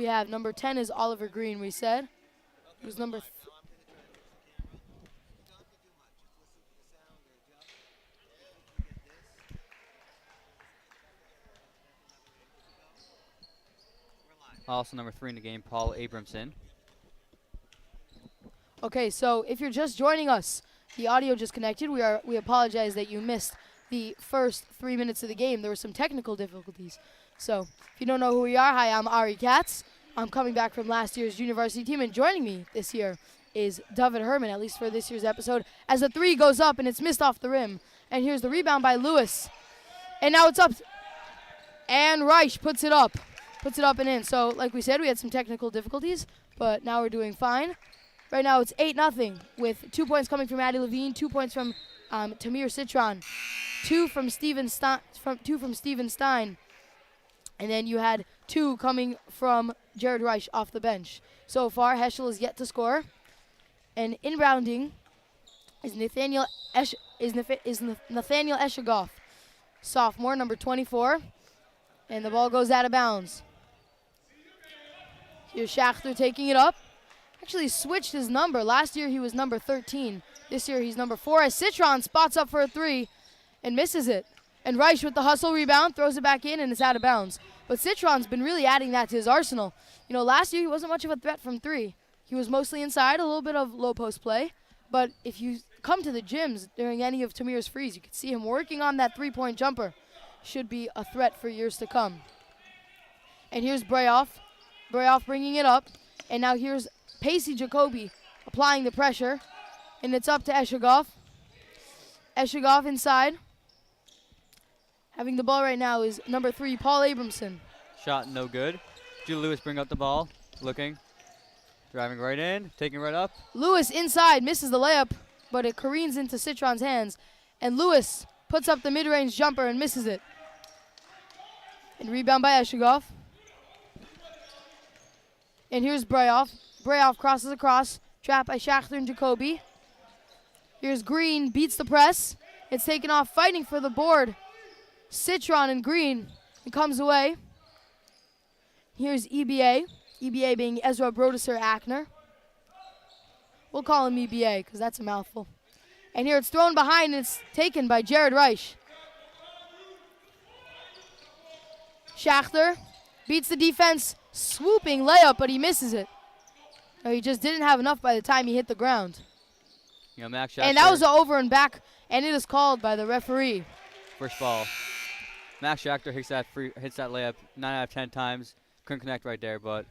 we have number 10 is Oliver Green, we said. Who's number Also number 3 in the game, Paul Abramson. Okay, so if you're just joining us, the audio disconnected. We apologize that you missed the first 3 minutes of the game. There were some technical difficulties. So if you don't know who we are, hi, I'm Ari Katz. I'm coming back from last year's junior varsity team, and joining me this year is David Herman, at least for this year's episode, as the three goes up and it's missed off the rim. And here's the rebound by Lewis. And now it's up. And Reich puts it up and in. So like we said, we had some technical difficulties, but now we're doing fine. Right now it's 8-0 with 2 points coming from Addie Levine, 2 points from Tamir Citron, 2 from Steven Stein, and then you had 2 coming from Jared Reich off the bench. So far, Heschel is yet to score, and inbounding is Nathaniel Eshegoff, sophomore, number 24, and the ball goes out of bounds. Here's Schachter taking it up. Actually switched his number. Last year he was number 13. This year he's number 4 as Citron spots up for a 3 and misses it. And Reich with the hustle rebound, throws it back in, and it's out of bounds. But Citron's been really adding that to his arsenal. You know, last year he wasn't much of a threat from 3. He was mostly inside, a little bit of low post play. But if you come to the gyms during any of Tamir's frees, you can see him working on that 3-point jumper. Should be a threat for years to come. And here's Breyoff. Breyoff bringing it up. And now here's Pacey Jacoby applying the pressure, and it's up to Eshegoff. Eshegoff inside. Having the ball right now is number 3, Paul Abramson. Shot no good. Julie Lewis bring up the ball, looking, driving right in, taking right up. Lewis inside, misses the layup, but it careens into Citron's hands, and Lewis puts up the mid-range jumper and misses it. And rebound by Eshegoff. And here's Breyoff. Breyoff crosses across, trapped by Schachter and Jacoby. Here's Green, beats the press. It's taken off, fighting for the board. Citron and Green, it comes away. Here's EBA. EBA being Ezra Brodesser Ackner. We'll call him EBA because that's a mouthful. And here it's thrown behind and it's taken by Jared Reich. Schachter beats the defense, swooping layup, but he misses it. No, he just didn't have enough by the time he hit the ground. Yeah, Max Schachter. And that was an over and back, and it is called by the referee. First ball. Max Schachter hits that layup 9 out of 10 times. Couldn't connect right there, but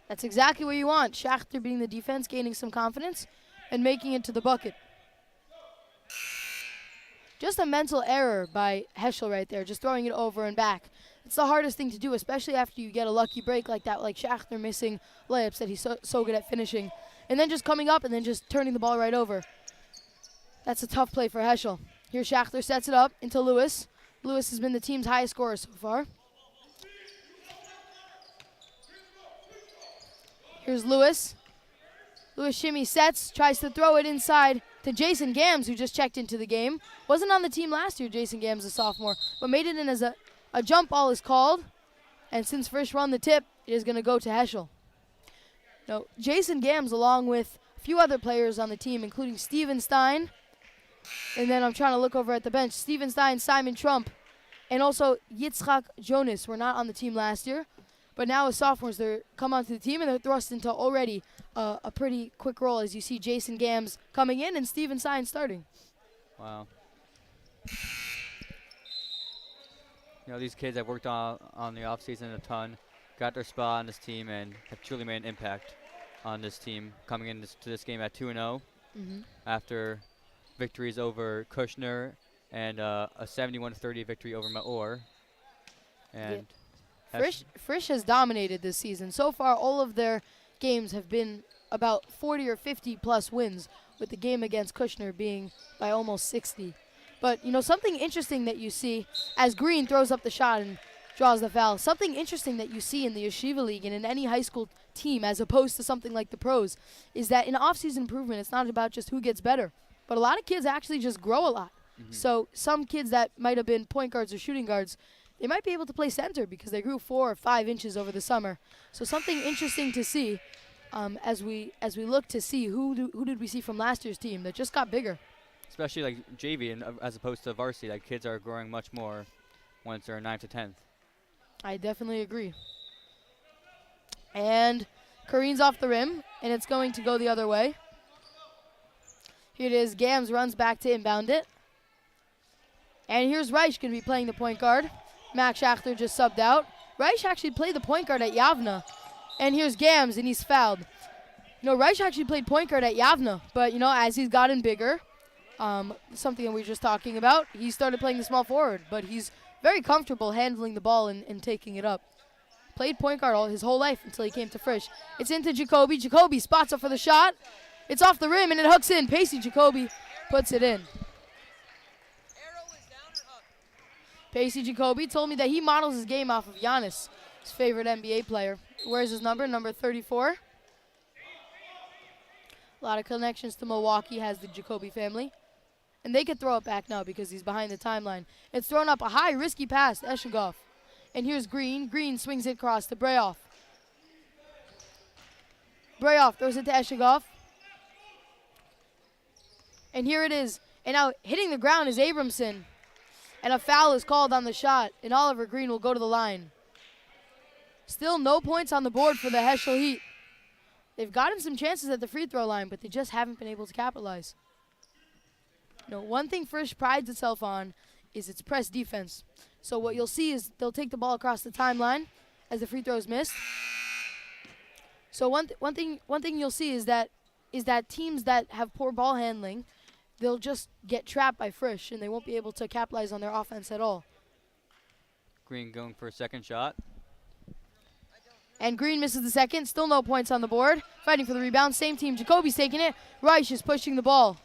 that's exactly what you want. Schachter beating the defense, gaining some confidence, and making it to the bucket. Just a mental error by Heschel right there, just throwing it over and back. It's the hardest thing to do, especially after you get a lucky break like that, like Schachter missing layups that he's so good at finishing. And then just coming up and then just turning the ball right over. That's a tough play for Heschel. Here Schachter sets it up into Lewis. Lewis has been the team's highest scorer so far. Here's Lewis. Lewis shimmy sets, tries to throw it inside to Jason Gams, who just checked into the game. Wasn't on the team last year, Jason Gams, a sophomore, but made it in as a jump ball is called. And since Frisch run the tip, it is going to go to Heschel. Now, Jason Gams, along with a few other players on the team, including Steven Stein, and then I'm trying to look over at the bench, Steven Stein, Simon Trump, and also Yitzchak Jonas were not on the team last year. But now as sophomores, they come onto the team and they're thrust into already a pretty quick role as you see Jason Gams coming in and Steven Stein starting. Wow. You know, these kids have worked on the offseason a ton, got their spot on this team, and have truly made an impact on this team coming into this game at 2-0 after victories over Kushner and a 71-30 victory over Maor. And Frisch has dominated this season. So far, all of their games have been about 40 or 50-plus wins, with the game against Kushner being by almost 60. But, you know, something interesting that you see as Green throws up the shot and draws the foul, something interesting that you see in the Yeshiva League and in any high school team as opposed to something like the pros is that in off-season improvement, it's not about just who gets better, but a lot of kids actually just grow a lot. So some kids that might have been point guards or shooting guards, they might be able to play center because they grew 4 or 5 inches over the summer. So something interesting to see as we look to see who did we see from last year's team that just got bigger. Especially like JV and as opposed to varsity, like kids are growing much more once they're 9th to 10th. I definitely agree. And Kareen's off the rim, and it's going to go the other way. Here it is. Gams runs back to inbound it. And here's Reich going to be playing the point guard. Max Schachter just subbed out. Reich actually played the point guard at Yavna. And here's Gams, and he's fouled. Reich actually played point guard at Yavna, but, as he's gotten bigger, something that we were just talking about, he started playing the small forward, but he's very comfortable handling the ball and taking it up. Played point guard his whole life until he came to Frisch. It's into Jacoby. Jacoby spots up for the shot. It's off the rim, and it hooks in. Pacey Jacoby puts it in. Pacey Jacoby told me that he models his game off of Giannis, his favorite NBA player. Where's his number? Number 34. A lot of connections to Milwaukee has the Jacoby family. And they could throw it back now because he's behind the timeline. It's thrown up a high, risky pass to Eshegoff. And here's Green. Green swings it across to Breyoff. Breyoff throws it to Eshegoff. And here it is. And now hitting the ground is Abramson. And a foul is called on the shot. And Oliver Green will go to the line. Still no points on the board for the Heschel Heat. They've gotten some chances at the free throw line, but they just haven't been able to capitalize. One thing Frisch prides itself on is its press defense. So what you'll see is they'll take the ball across the timeline as the free throw is missed. So one thing you'll see is that teams that have poor ball handling, they'll just get trapped by Frisch, and they won't be able to capitalize on their offense at all. Green going for a second shot. And Green misses the second. Still no points on the board. Fighting for the rebound. Same team. Jacoby's taking it. Reich is pushing the ball.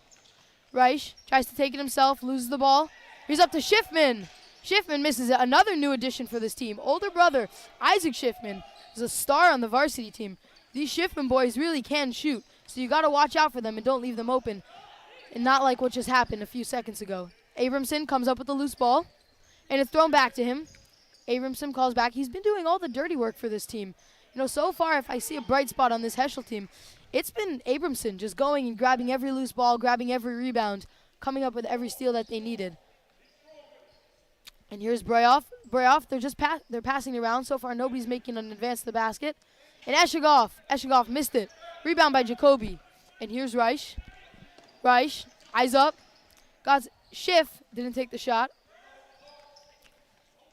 Reich tries to take it himself, loses the ball. He's up to Schiffman. Schiffman misses it. Another new addition for this team. Older brother, Isaac Schiffman, is a star on the varsity team. These Schiffman boys really can shoot, so you got to watch out for them and don't leave them open. And not like what just happened a few seconds ago. Abramson comes up with the loose ball, and it's thrown back to him. Abramson calls back. He's been doing all the dirty work for this team. So far, if I see a bright spot on this Heschel team, it's been Abramson just going and grabbing every loose ball, grabbing every rebound, coming up with every steal that they needed. And here's Breyoff. Breyoff, they're passing around. So far, nobody's making an advance to the basket. And Eshegoff. Eshegoff missed it. Rebound by Jacoby. And here's Reich. Reich, eyes up. Schiff didn't take the shot.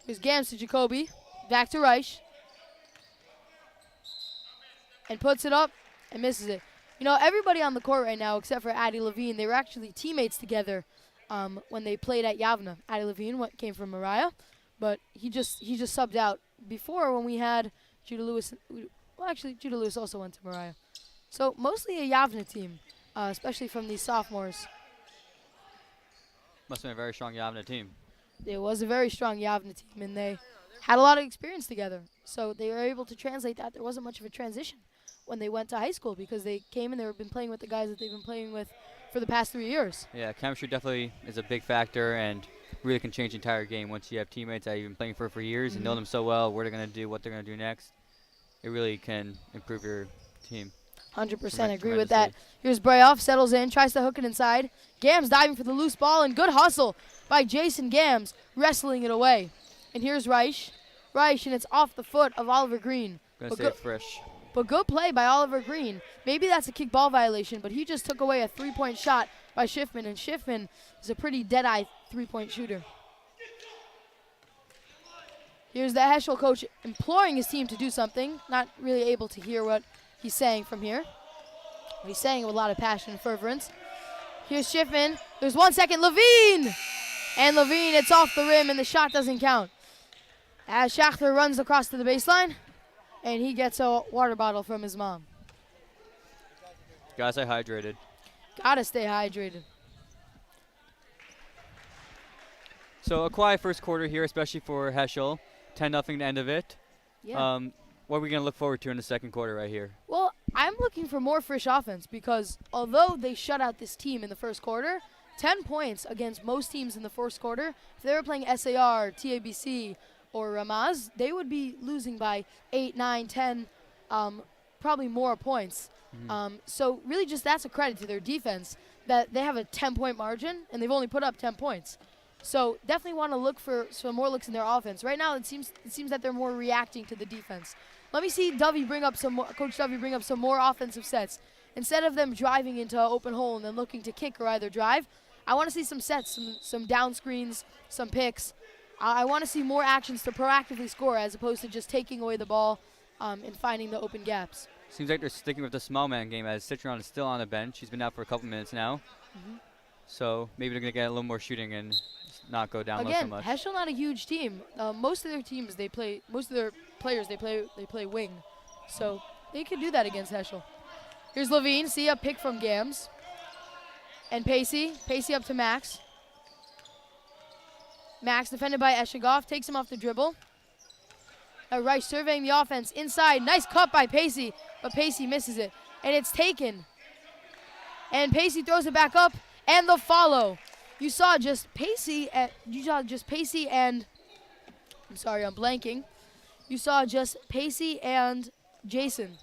Here's Gams to Jacoby. Back to Reich. And puts it up and misses it. Everybody on the court right now, except for Addie Levine, they were actually teammates together when they played at Yavna. Addie Levine came from Mariah, but he just subbed out before when we had Judah Lewis. Well, actually, Judah Lewis also went to Mariah. So mostly a Yavna team, especially from these sophomores. Must have been a very strong Yavna team. It was a very strong Yavna team, and they had a lot of experience together. So they were able to translate that. There wasn't much of a transition when they went to high school because they came and they've been playing with the guys that they've been playing with for the past 3 years. Yeah, chemistry definitely is a big factor and really can change the entire game once you have teammates that you've been playing for years and know them so well, what they're going to do, what they're going to do next. It really can improve your team. 100% agree with that. Here's Breyoff, settles in, tries to hook it inside. Gams diving for the loose ball, and good hustle by Jason Gams, wrestling it away. And here's Reich. Reich, and it's off the foot of Oliver Green. Going to say Frisch. But good play by Oliver Green. Maybe that's a kick ball violation, but he just took away a three-point shot by Schiffman, and Schiffman is a pretty dead-eye three-point shooter. Here's the Heschel coach imploring his team to do something. Not really able to hear what he's saying from here. He's saying it with a lot of passion and fervorance. Here's Schiffman. There's 1 second. Levine! And Levine, it's off the rim, and the shot doesn't count. As Schachter runs across to the baseline, and he gets a water bottle from his mom. Gotta stay hydrated. Gotta stay hydrated. So a quiet first quarter here, especially for Heschel. 10-0 to end of it. Yeah. What are we going to look forward to in the second quarter right here? Well, I'm looking for more Frisch offense because although they shut out this team in the first quarter, 10 points against most teams in the first quarter, if they were playing SAR, TABC, or Ramaz, they would be losing by 8, 9, 10, probably more points. So really just that's a credit to their defense that they have a 10-point margin and they've only put up 10 points. So definitely want to look for some more looks in their offense. Right now it seems that they're more reacting to the defense. Let me see Coach Dovey bring up some more offensive sets. Instead of them driving into an open hole and then looking to kick or either drive, I want to see some sets, some down screens, some picks. I want to see more actions to proactively score as opposed to just taking away the ball and finding the open gaps. Seems like they're sticking with the small man game as Citron is still on the bench. He's been out for a couple minutes now. So maybe they're going to get a little more shooting and not go down low so much. Again, Heschel not a huge team. Most of their teams, most of their players, they play wing. So they could do that against Heschel. Here's Levine. See a pick from Gams. And Pacey. Pacey up to Max. Max defended by Eshigoff. Takes him off the dribble. Reich surveying the offense inside. Nice cut by Pacey, but Pacey misses it. And it's taken. And Pacey throws it back up. And the follow. You saw just Pacey and I'm sorry, I'm blanking. You saw just Pacey and Jason.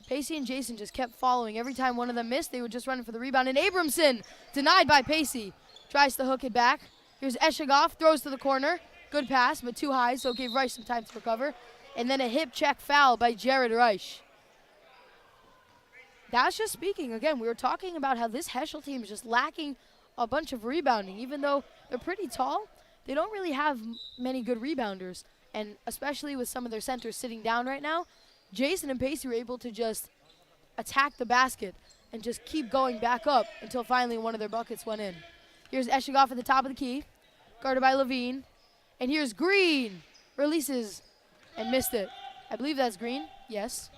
Pacey and Jason just kept following. Every time one of them missed, they would just run for the rebound. And Abramson, denied by Pacey, tries to hook it back. Here's Eshigoff, throws to the corner. Good pass, but too high, so it gave Reich some time to recover. And then a hip check foul by Jared Reich. That's just speaking. Again, we were talking about how this Heschel team is just lacking a bunch of rebounding. Even though they're pretty tall, they don't really have many good rebounders. And especially with some of their centers sitting down right now, Jason and Pacey were able to just attack the basket and just keep going back up until finally one of their buckets went in. Here's Eshigoff at the top of the key, guarded by Levine. And here's Green. Releases and missed it. I believe that's Green. Yes.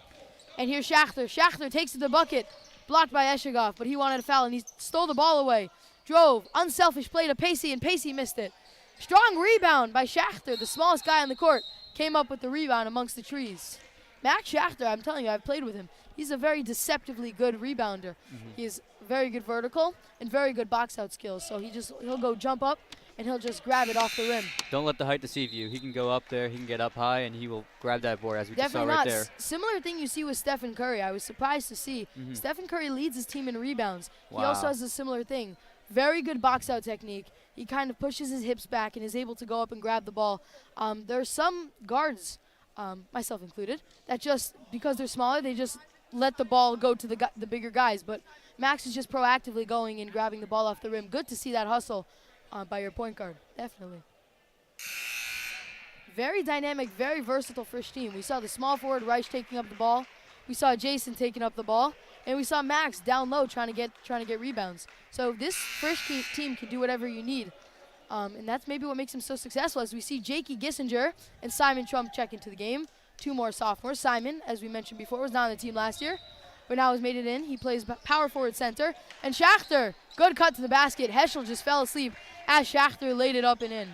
And here's Schachter. Schachter takes to the bucket. Blocked by Eshigoff, but he wanted a foul, and he stole the ball away. Drove. Unselfish play to Pacey, and Pacey missed it. Strong rebound by Schachter, the smallest guy on the court. Came up with the rebound amongst the trees. Max Schachter, I'm telling you, I've played with him. He's a very deceptively good rebounder. He has very good vertical and very good box-out skills. So he'll go jump up, and he'll just grab it off the rim. Don't let the height deceive you. He can go up there, he can get up high, and he will grab that board, as we just saw Definitely right not. there. Similar thing you see with Stephen Curry. I was surprised to see. Stephen Curry leads his team in rebounds. Wow. He also has a similar thing. Very good box-out technique. He kind of pushes his hips back and is able to go up and grab the ball. There are some guards, myself included, that just, because they're smaller, they just let the ball go to the bigger guys. But Max is just proactively going and grabbing the ball off the rim. Good to see that hustle by your point guard, definitely. Very dynamic, very versatile Frisch team. We saw the small forward Reich taking up the ball. We saw Jason taking up the ball. And we saw Max down low trying to get rebounds. So this Frisch team can do whatever you need. And that's maybe what makes him so successful, as we see Jakey Gissinger and Simon Trump check into the game. Two more sophomores. Simon, as we mentioned before, was not on the team last year, but now has made it in. He plays power forward center. And Schachter, good cut to the basket. Heschel just fell asleep as Schachter laid it up and in.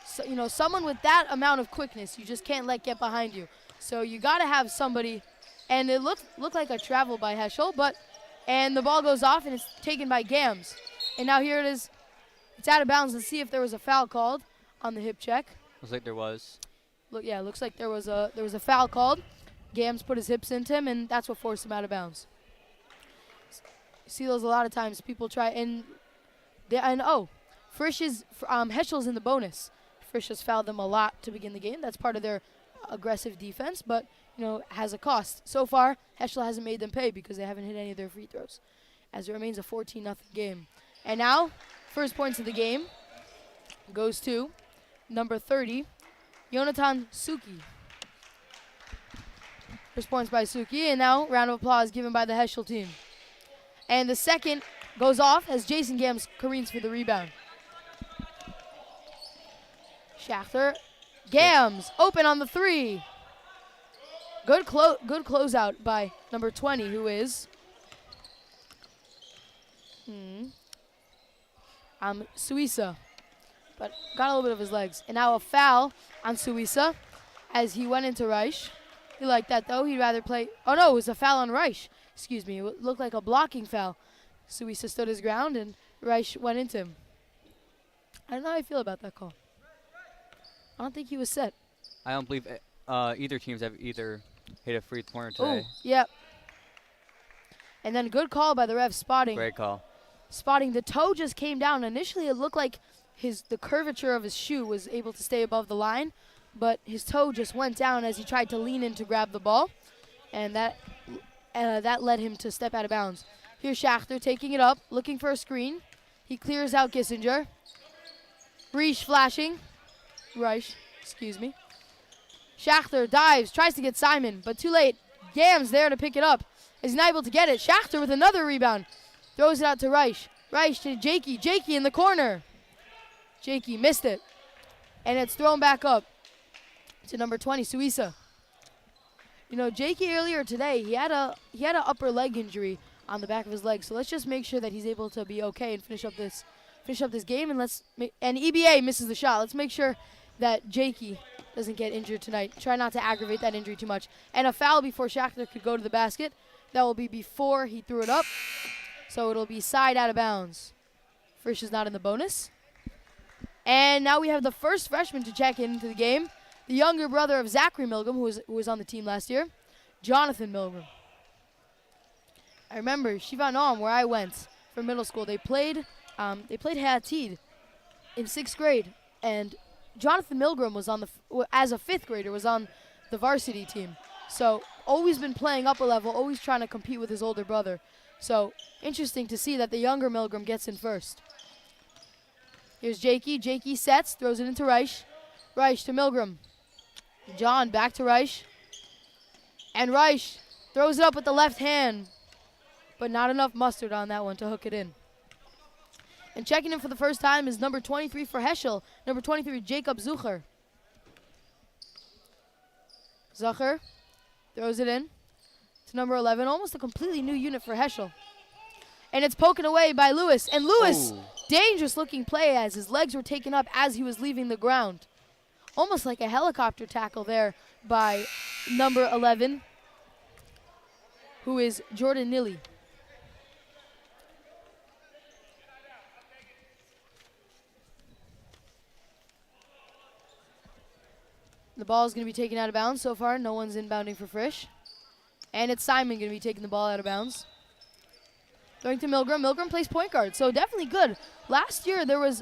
So, someone with that amount of quickness, you just can't let get behind you. So you got to have somebody. And it looked like a travel by Heschel, and the ball goes off, and it's taken by Gams. And now here it is. It's out of bounds. Let's see if there was a foul called on the hip check. Looks like there was. Looks like there was a foul called. Gams put his hips into him, and that's what forced him out of bounds. You see those a lot of times. People try, Heschel's in the bonus. Frisch has fouled them a lot to begin the game. That's part of their aggressive defense, but has a cost. So far, Heschel hasn't made them pay because they haven't hit any of their free throws, as it remains a 14-0 game. And now, first points of the game goes to number 30, Yonatan Suki. First points by Suki, and now round of applause given by the Heschel team. And the second goes off as Jason Gams careens for the rebound. Schachter, Gams, open on the three. Good closeout by number 20, who is Suisa, but got a little bit of his legs. And now a foul on Suisa as he went into Reich. He liked that, though. He'd rather play. Oh, no, it was a foul on Reich. Excuse me. It looked like a blocking foul. Suisa stood his ground, and Reich went into him. I don't know how I feel about that call. I don't think he was set. I don't believe either teams have either hit a free pointer today. Oh, yep. And then good call by the ref spotting. Great call. Spotting the toe just came down. Initially, it looked like the curvature of his shoe was able to stay above the line, but his toe just went down as he tried to lean in to grab the ball, and that led him to step out of bounds. Here's Schachter taking it up, looking for a screen. He clears out Gissinger. Reich, excuse me. Schachter dives, tries to get Simon, but too late. Gam's there to pick it up. Is not able to get it. Schachter with another rebound. Throws it out to Reich. Reich to Jakey. Jakey in the corner. Jakey missed it. And it's thrown back up to number 20, Suisa. You know, Jakey earlier today, he had a upper leg injury on the back of his leg. So let's just make sure that he's able to be okay and finish up this game. And EBA misses the shot. Let's make sure that Jakey doesn't get injured tonight. Try not to aggravate that injury too much. And a foul before Schachter could go to the basket. That will be before he threw it up. So it'll be side out of bounds. Frisch is not in the bonus. And now we have the first freshman to check into the game. The younger brother of Zachary Milgram, who was on the team last year, Jonathan Milgram. I remember Shivanom, where I went for middle school. They played Hatid in 6th grade, and Jonathan Milgram was as a 5th grader, was on the varsity team. So always been playing up a level, always trying to compete with his older brother. So interesting to see that the younger Milgram gets in first. Here's Jakey. Jakey sets, throws it into Reich. Reich to Milgram. John back to Reich. And Reich throws it up with the left hand, but not enough mustard on that one to hook it in. And checking in for the first time is number 23 for Heschel, number 23, Jacob Zucher. Zucher throws it in to number 11, almost a completely new unit for Heschel. And it's poken away by Lewis. And Lewis, dangerous looking play as his legs were taken up as he was leaving the ground. Almost like a helicopter tackle there by number 11, who is Jordan Nilly. The ball is going to be taken out of bounds so far. No one's inbounding for Frisch. And it's Simon going to be taking the ball out of bounds. Going to Milgram. Milgram plays point guard, so definitely good. Last year, there was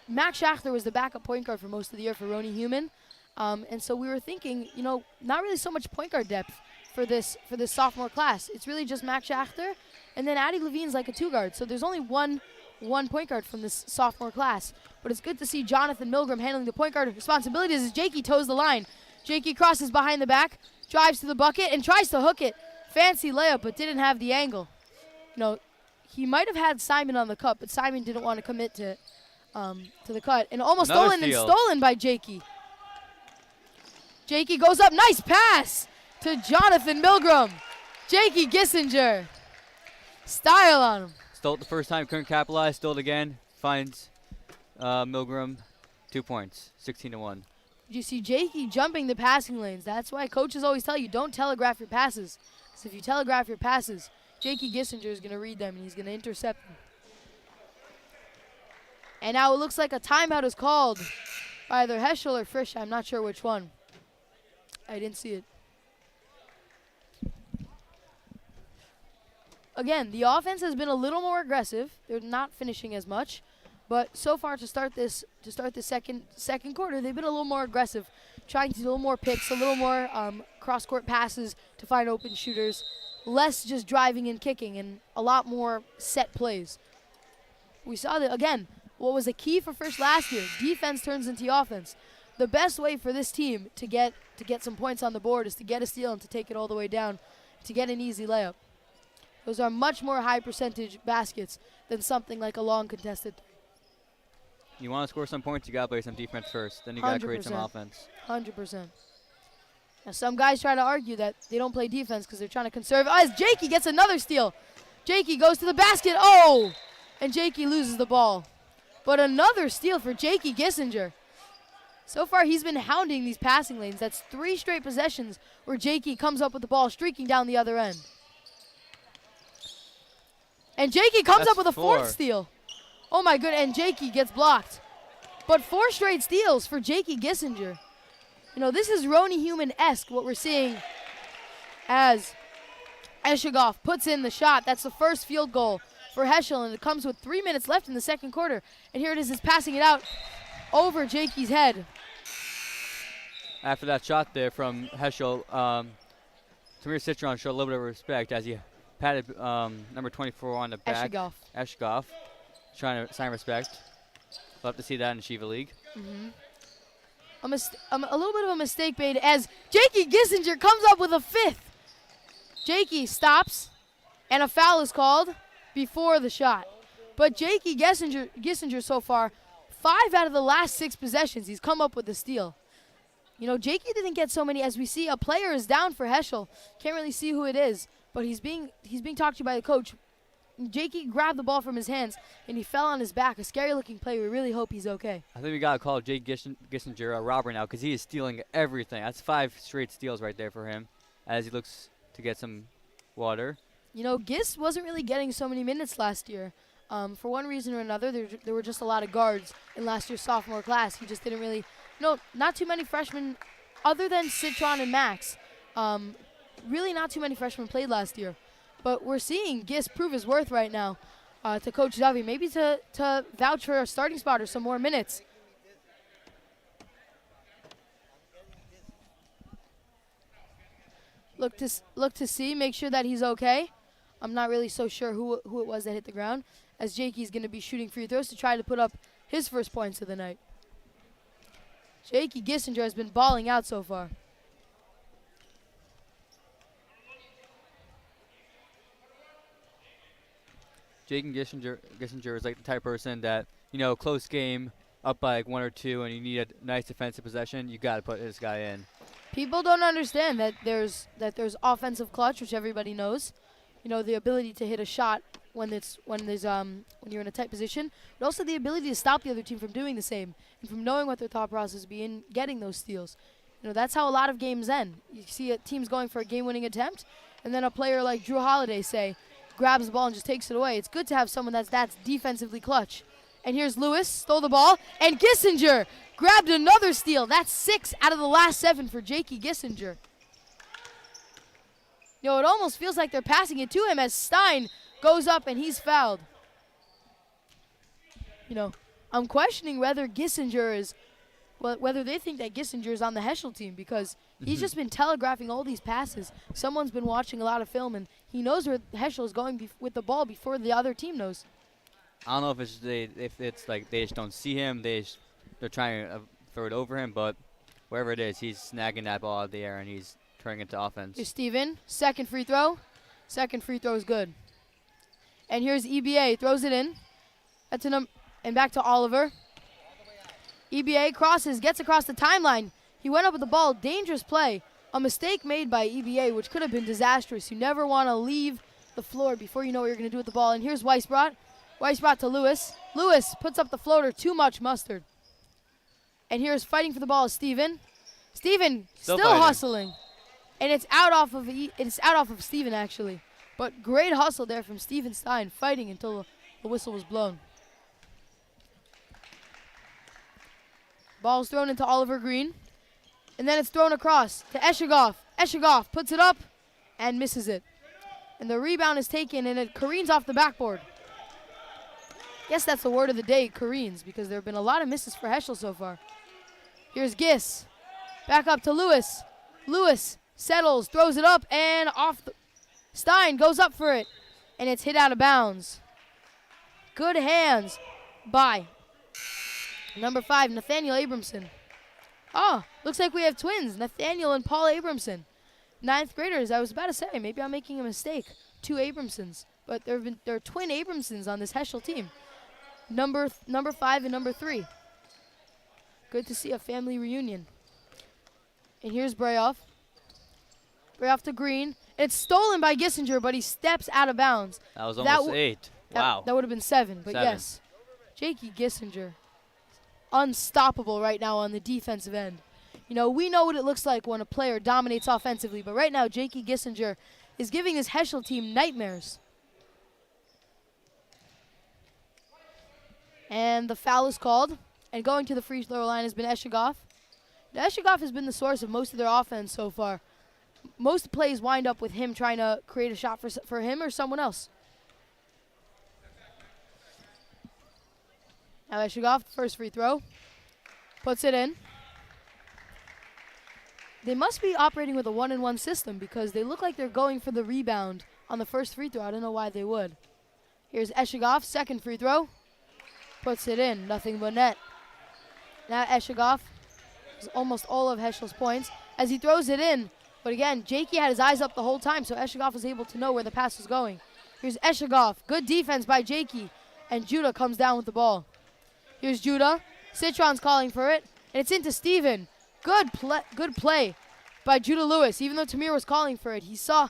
Max Schachter was the backup point guard for most of the year for Roni Human. And so we were thinking, you know, not really so much point guard depth for this sophomore class. It's really just Max Schachter, and then Addie Levine's like a 2-guard. So there's only one point guard from this sophomore class. But it's good to see Jonathan Milgram handling the point guard responsibilities as Jakey toes the line. Jakey crosses behind the back, drives to the bucket, and tries to hook it. Fancy layup, but didn't have the angle. You know, he might have had Simon on the cut, but Simon didn't want to commit to the cut. And almost stolen by Jakey. Jakey goes up. Nice pass to Jonathan Milgram. Jakey Gissinger. Style on him. Stole it the first time, couldn't capitalize. Stole it again. Finds Milgram 2 points, 16-1. You see Jakey jumping the passing lanes. That's why coaches always tell you, don't telegraph your passes. Because if you telegraph your passes, Jakey Gissinger is going to read them and he's going to intercept them. And now it looks like a timeout is called by either Heschel or Frisch. I'm not sure which one. I didn't see it. Again, the offense has been a little more aggressive. They're not finishing as much. But so far to start the second quarter, they've been a little more aggressive, trying to do a little more picks, a little more cross-court passes to find open shooters, less just driving and kicking, and a lot more set plays. We saw that, again, what was a key for Frisch last year, defense turns into offense. The best way for this team to get some points on the board is to get a steal and to take it all the way down, to get an easy layup. Those are much more high percentage baskets than something like a long contested. You want to score some points, you got to play some defense first. Then you got to create some offense. 100%. Now some guys try to argue that they don't play defense because they're trying to conserve. As Jakey gets another steal. Jakey goes to the basket. Oh! And Jakey loses the ball. But another steal for Jakey Gissinger. So far, he's been hounding these passing lanes. That's 3 straight possessions where Jakey comes up with the ball, streaking down the other end. And Jakey comes up with a 4th steal. Oh, my goodness. And Jakey gets blocked. but 4 straight steals for Jakey Gissinger. This is Roni Human-esque, what we're seeing as Eshigoff puts in the shot. That's the first field goal for Heschel, and it comes with 3 minutes left in the second quarter. And here it is passing it out over Jakey's head. After that shot there from Heschel, Samir Citron showed a little bit of respect as he patted number 24 on the back. Eshigoff. Trying to sign respect. Love to see that in the Shiva League. A little bit of a mistake made as Jakey Gissinger comes up with a 5th. Jakey stops, and a foul is called before the shot. But Jakey Gissinger so far, 5 out of the last 6 possessions, he's come up with a steal. Jakey didn't get so many as we see a player is down for Heschel. Can't really see who it is, but he's being talked to by the coach. Jakey grabbed the ball from his hands, and he fell on his back. A scary-looking play. We really hope he's okay. I think we got to call Jake Gissinger a robber now because he is stealing everything. That's 5 straight steals right there for him as he looks to get some water. Gis wasn't really getting so many minutes last year. For one reason or another, there were just a lot of guards in last year's sophomore class. He just didn't really, not too many freshmen other than Citron and Max. Really not too many freshmen played last year. But we're seeing Gis prove his worth right now to Coach Zavi, maybe to vouch for a starting spot or some more minutes. Look to see, make sure that he's okay. I'm not really so sure who it was that hit the ground, as Jakey's going to be shooting free throws to try to put up his first points of the night. Jakey Gissinger has been balling out so far. Jakey Gissinger is like the type of person that, close game, up by like 1 or 2, and you need a nice defensive possession, you got to put this guy in. People don't understand that there's offensive clutch, which everybody knows. The ability to hit a shot when you're in a tight position, but also the ability to stop the other team from doing the same and from knowing what their thought process be in getting those steals. That's how a lot of games end. You see teams going for a game-winning attempt, and then a player like Drew Holiday, say, grabs the ball and just takes it away. It's good to have someone that's defensively clutch. And here's Lewis, stole the ball, and Gissinger grabbed another steal. That's 6 out of the last 7 for Jakey Gissinger. It almost feels like they're passing it to him as Stein goes up and he's fouled. I'm questioning whether whether they think that Gissinger is on the Heschel team because he's just been telegraphing all these passes. Someone's been watching a lot of film, and he knows where Heschel is going with the ball before the other team knows. I don't know if it's like they just don't see him. They're trying to throw it over him, but wherever it is, he's snagging that ball out of the air, and he's turning it to offense. Here's Steven, second free throw. Second free throw is good. And here's EBA, throws it in. And back to Oliver. EBA crosses, gets across the timeline. He went up with the ball, dangerous play. A mistake made by EBA, which could have been disastrous. You never want to leave the floor before you know what you're going to do with the ball. And here's Weisbrot. Weisbrot to Lewis. Lewis puts up the floater, too much mustard. And here's fighting for the ball is Steven. Steven still hustling. And it's out off of Steven, actually. But great hustle there from Steven Stein, fighting until the whistle was blown. Ball's thrown into Oliver Green. And then it's thrown across to Eshigoff. Eshigoff puts it up and misses it. And the rebound is taken, and it careens off the backboard. Guess that's the word of the day, careens, because there have been a lot of misses for Heschel so far. Here's Gis. Back up to Lewis. Lewis settles, throws it up, and off. Stein goes up for it, and it's hit out of bounds. Good hands by number 5, Nathaniel Abramson. Oh, looks like we have twins, Nathaniel and Paul Abramson. 9th graders. I was about to say, maybe I'm making a mistake. 2 Abramsons. But there are twin Abramsons on this Heschel team. Number 5 and number 3. Good to see a family reunion. And here's Brayoff. Brayoff to Green. It's stolen by Gissinger, but he steps out of bounds. That was almost 8. Wow. That would have been 7, but 7. yes. Jakey Gissinger, unstoppable right now on the defensive end. We know what it looks like when a player dominates offensively, but right now Jakey Gissinger is giving this Heschel team nightmares. And the foul is called. And going to the free throw line has been Eshigoff. Now, Eshigoff has been the source of most of their offense so far. Most plays wind up with him trying to create a shot for him or someone else. Now Eshigoff, first free throw. Puts it in. They must be operating with a 1-and-1 system because they look like they're going for the rebound on the first free throw. I don't know why they would. Here's Eshigoff, second free throw. Puts it in, nothing but net. Now Eshigoff is almost all of Heschel's points as he throws it in. But again, Jakey had his eyes up the whole time, so Eshigoff was able to know where the pass was going. Here's Eshigoff, good defense by Jakey, and Judah comes down with the ball. Here's Judah, Citron's calling for it, and it's into Steven. Good play by Judah Lewis. Even though Tamir was calling for it, he saw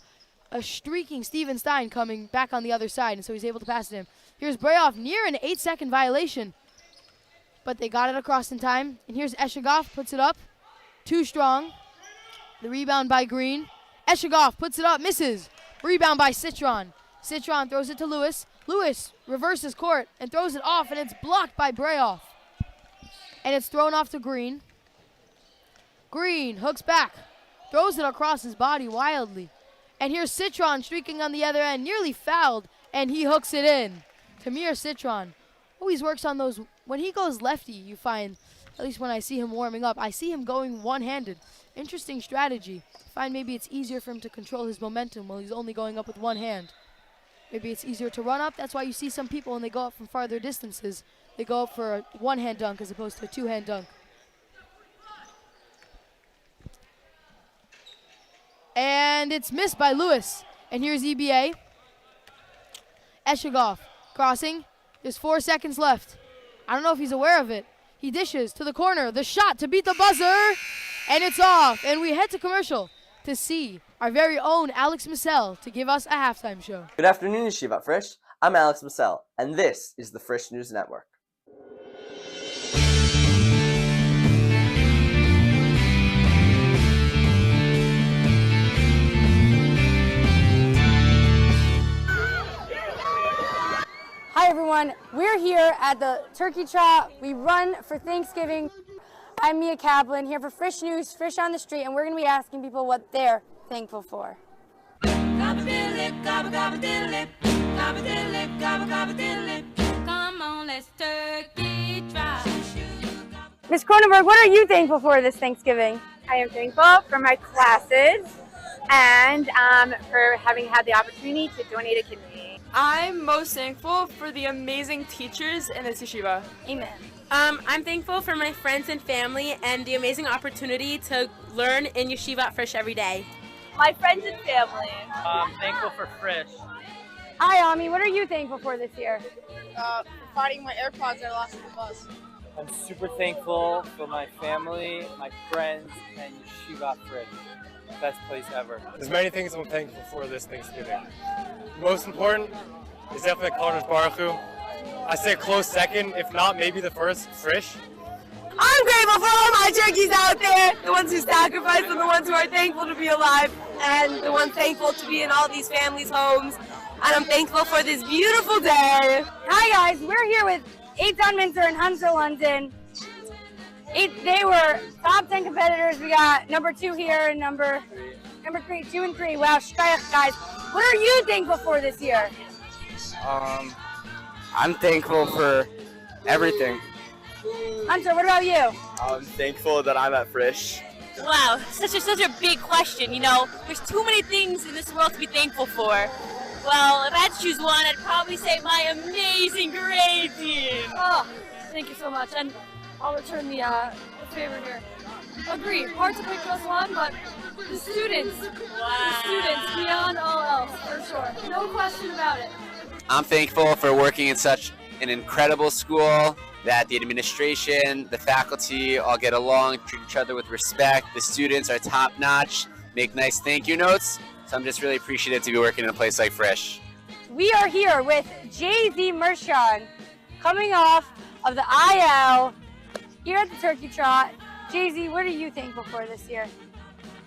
a streaking Steven Stein coming back on the other side, and so he's able to pass it him. Here's Brayoff near an 8-second violation, but they got it across in time. And here's Eshigoff, puts it up, too strong. The rebound by Green. Eshigoff puts it up, misses. Rebound by Citron. Citron throws it to Lewis. Lewis reverses court and throws it off, and it's blocked by Brayoff. And it's thrown off to Green. Green hooks back, throws it across his body wildly. And here's Citron streaking on the other end, nearly fouled, and he hooks it in. Tamir Citron always works on those. When he goes lefty, you find, at least when I see him warming up, I see him going one-handed. Interesting strategy. Find maybe it's easier for him to control his momentum while he's only going up with one hand. Maybe it's easier to run up. That's why you see some people when they go up from farther distances, they go up for a one-hand dunk as opposed to a two-hand dunk. And it's missed by Lewis. And here's EBA. Eshigoff crossing. There's 4 seconds left. I don't know if he's aware of it. He dishes to the corner. The shot to beat the buzzer. And it's off. And we head to commercial to see our very own Alex Massell to give us a halftime show. Good afternoon, Yeshiva Frisch. I'm Alex Massell, and this is the Frisch News Network. Hi everyone, we're here at the Turkey Trot. We run for Thanksgiving. I'm Mia Kaplan here for Frisch News, Frisch on the Street, and we're going to be asking people what they're thankful for. Come on, let's turkey trot. Ms. Cronenberg, what are you thankful for this Thanksgiving? I am thankful for my classes and for having had the opportunity to donate a kidney. I'm most thankful for the amazing teachers in this yeshiva. Amen. I'm thankful for my friends and family and the amazing opportunity to learn in yeshiva at Frisch every day. My friends and family. I'm thankful for Frisch. Hi, Ami, what are you thankful for this year? Finding my AirPods I lost on the bus. I'm super thankful for my family, my friends, and Yeshiva Frisch. Best place ever. There's many things I'm thankful for this Thanksgiving. Most important is definitely Cougars Baruch Hu. I say a close second, if not maybe the first, Frisch. I'm grateful for all my turkeys out there, the ones who sacrifice and the ones who are thankful to be alive, and the ones thankful to be in all these families' homes. And I'm thankful for this beautiful day. Hi guys, we're here with Eitan Minter and Hunter London. They were top 10 competitors. We got number 2 here and number 3, 2 and 3. Wow, strike guys. What are you thankful for this year? I'm thankful for everything. Hunter, what about you? I'm thankful that I'm at Frisch. Wow, such a big question, you know. There's too many things in this world to be thankful for. Well, if I had to choose one, I'd probably say my amazing grade team. Oh, thank you so much. And I'll return the favor here. Agree, hard to pick just one, but the students. Wow. The students beyond all else, for sure. No question about it. I'm thankful for working in such an incredible school, that the administration, the faculty all get along, treat each other with respect. The students are top-notch, make nice thank you notes. So I'm just really appreciative to be working in a place like Frisch. We are here with Jay-Z Mershon, coming off of the IL here at the Turkey Trot. Jay-Z, what are you thankful for this year?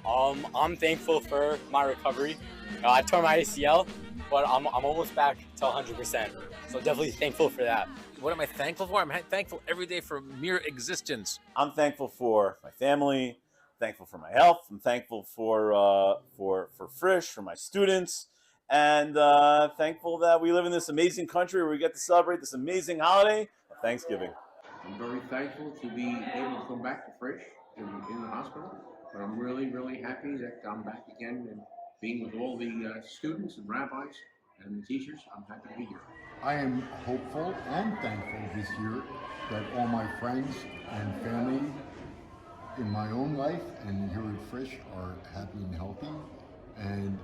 I'm thankful for my recovery. I tore my ACL, but I'm almost back to 100%. So definitely thankful for that. What am I thankful for? I'm thankful every day for mere existence. I'm thankful for my family, thankful for my health, I'm thankful for Frisch, for my students, and thankful that we live in this amazing country where we get to celebrate this amazing holiday of Thanksgiving. I'm very thankful to be able to come back to Frisch in the hospital, but I'm really, really happy that I'm back again and being with all the students and rabbis and the teachers. I'm happy to be here. I am hopeful and thankful this year that all my friends and family in my own life and here at Frisch are happy and healthy, and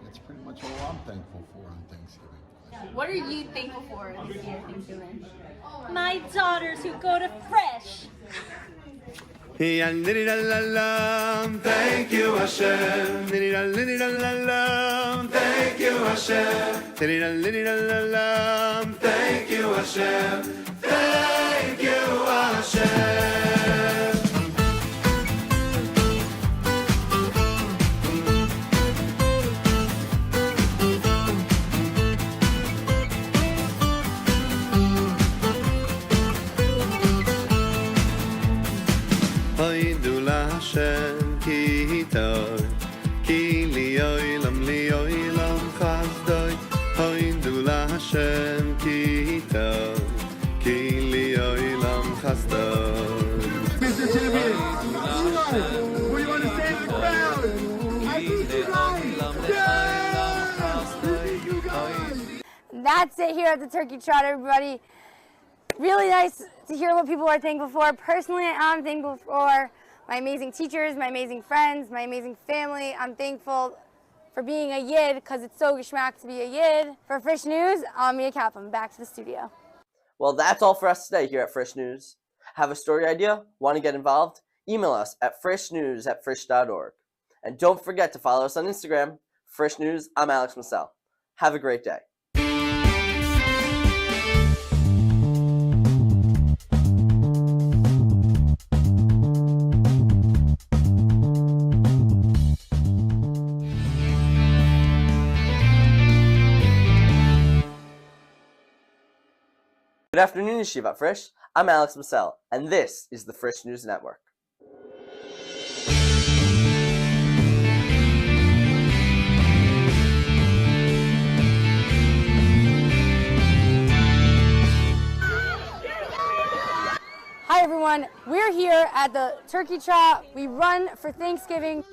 that's pretty much all I'm thankful for on Thanksgiving. What are you thankful for this year, Thanksgiving? My daughters who go to Frisch. Thank you, Hashem. Thank you, Hashem. Thank you, Hashem. Thank you, Hashem. Hashem ki hitoi ki li'olam chasdoi hoindu Hashem ki hitoi ki li'olam chasdoi. Mr. Champion, what do you want to say to the crowd? I beat you guys! Yes! We beat you guys! That's it here at the Turkey Trot, everybody. Really nice to hear what people are thankful for. Personally, I'm thankful for my amazing teachers, my amazing friends, my amazing family. I'm thankful for being a Yid, because it's so geschmack to be a Yid. For Frisch News, I'm Mia Kaplan. Back to the studio. Well, that's all for us today here at Frisch News. Have a story idea? Want to get involved? Email us at frischnews@frisch.org. And don't forget to follow us on Instagram, Frisch News. I'm Alex Massell. Have a great day. Good afternoon, Yeshiva Frisch. I'm Alex Massell, and this is the Frisch News Network. Hi everyone, we're here at the Turkey Trot. We run for Thanksgiving.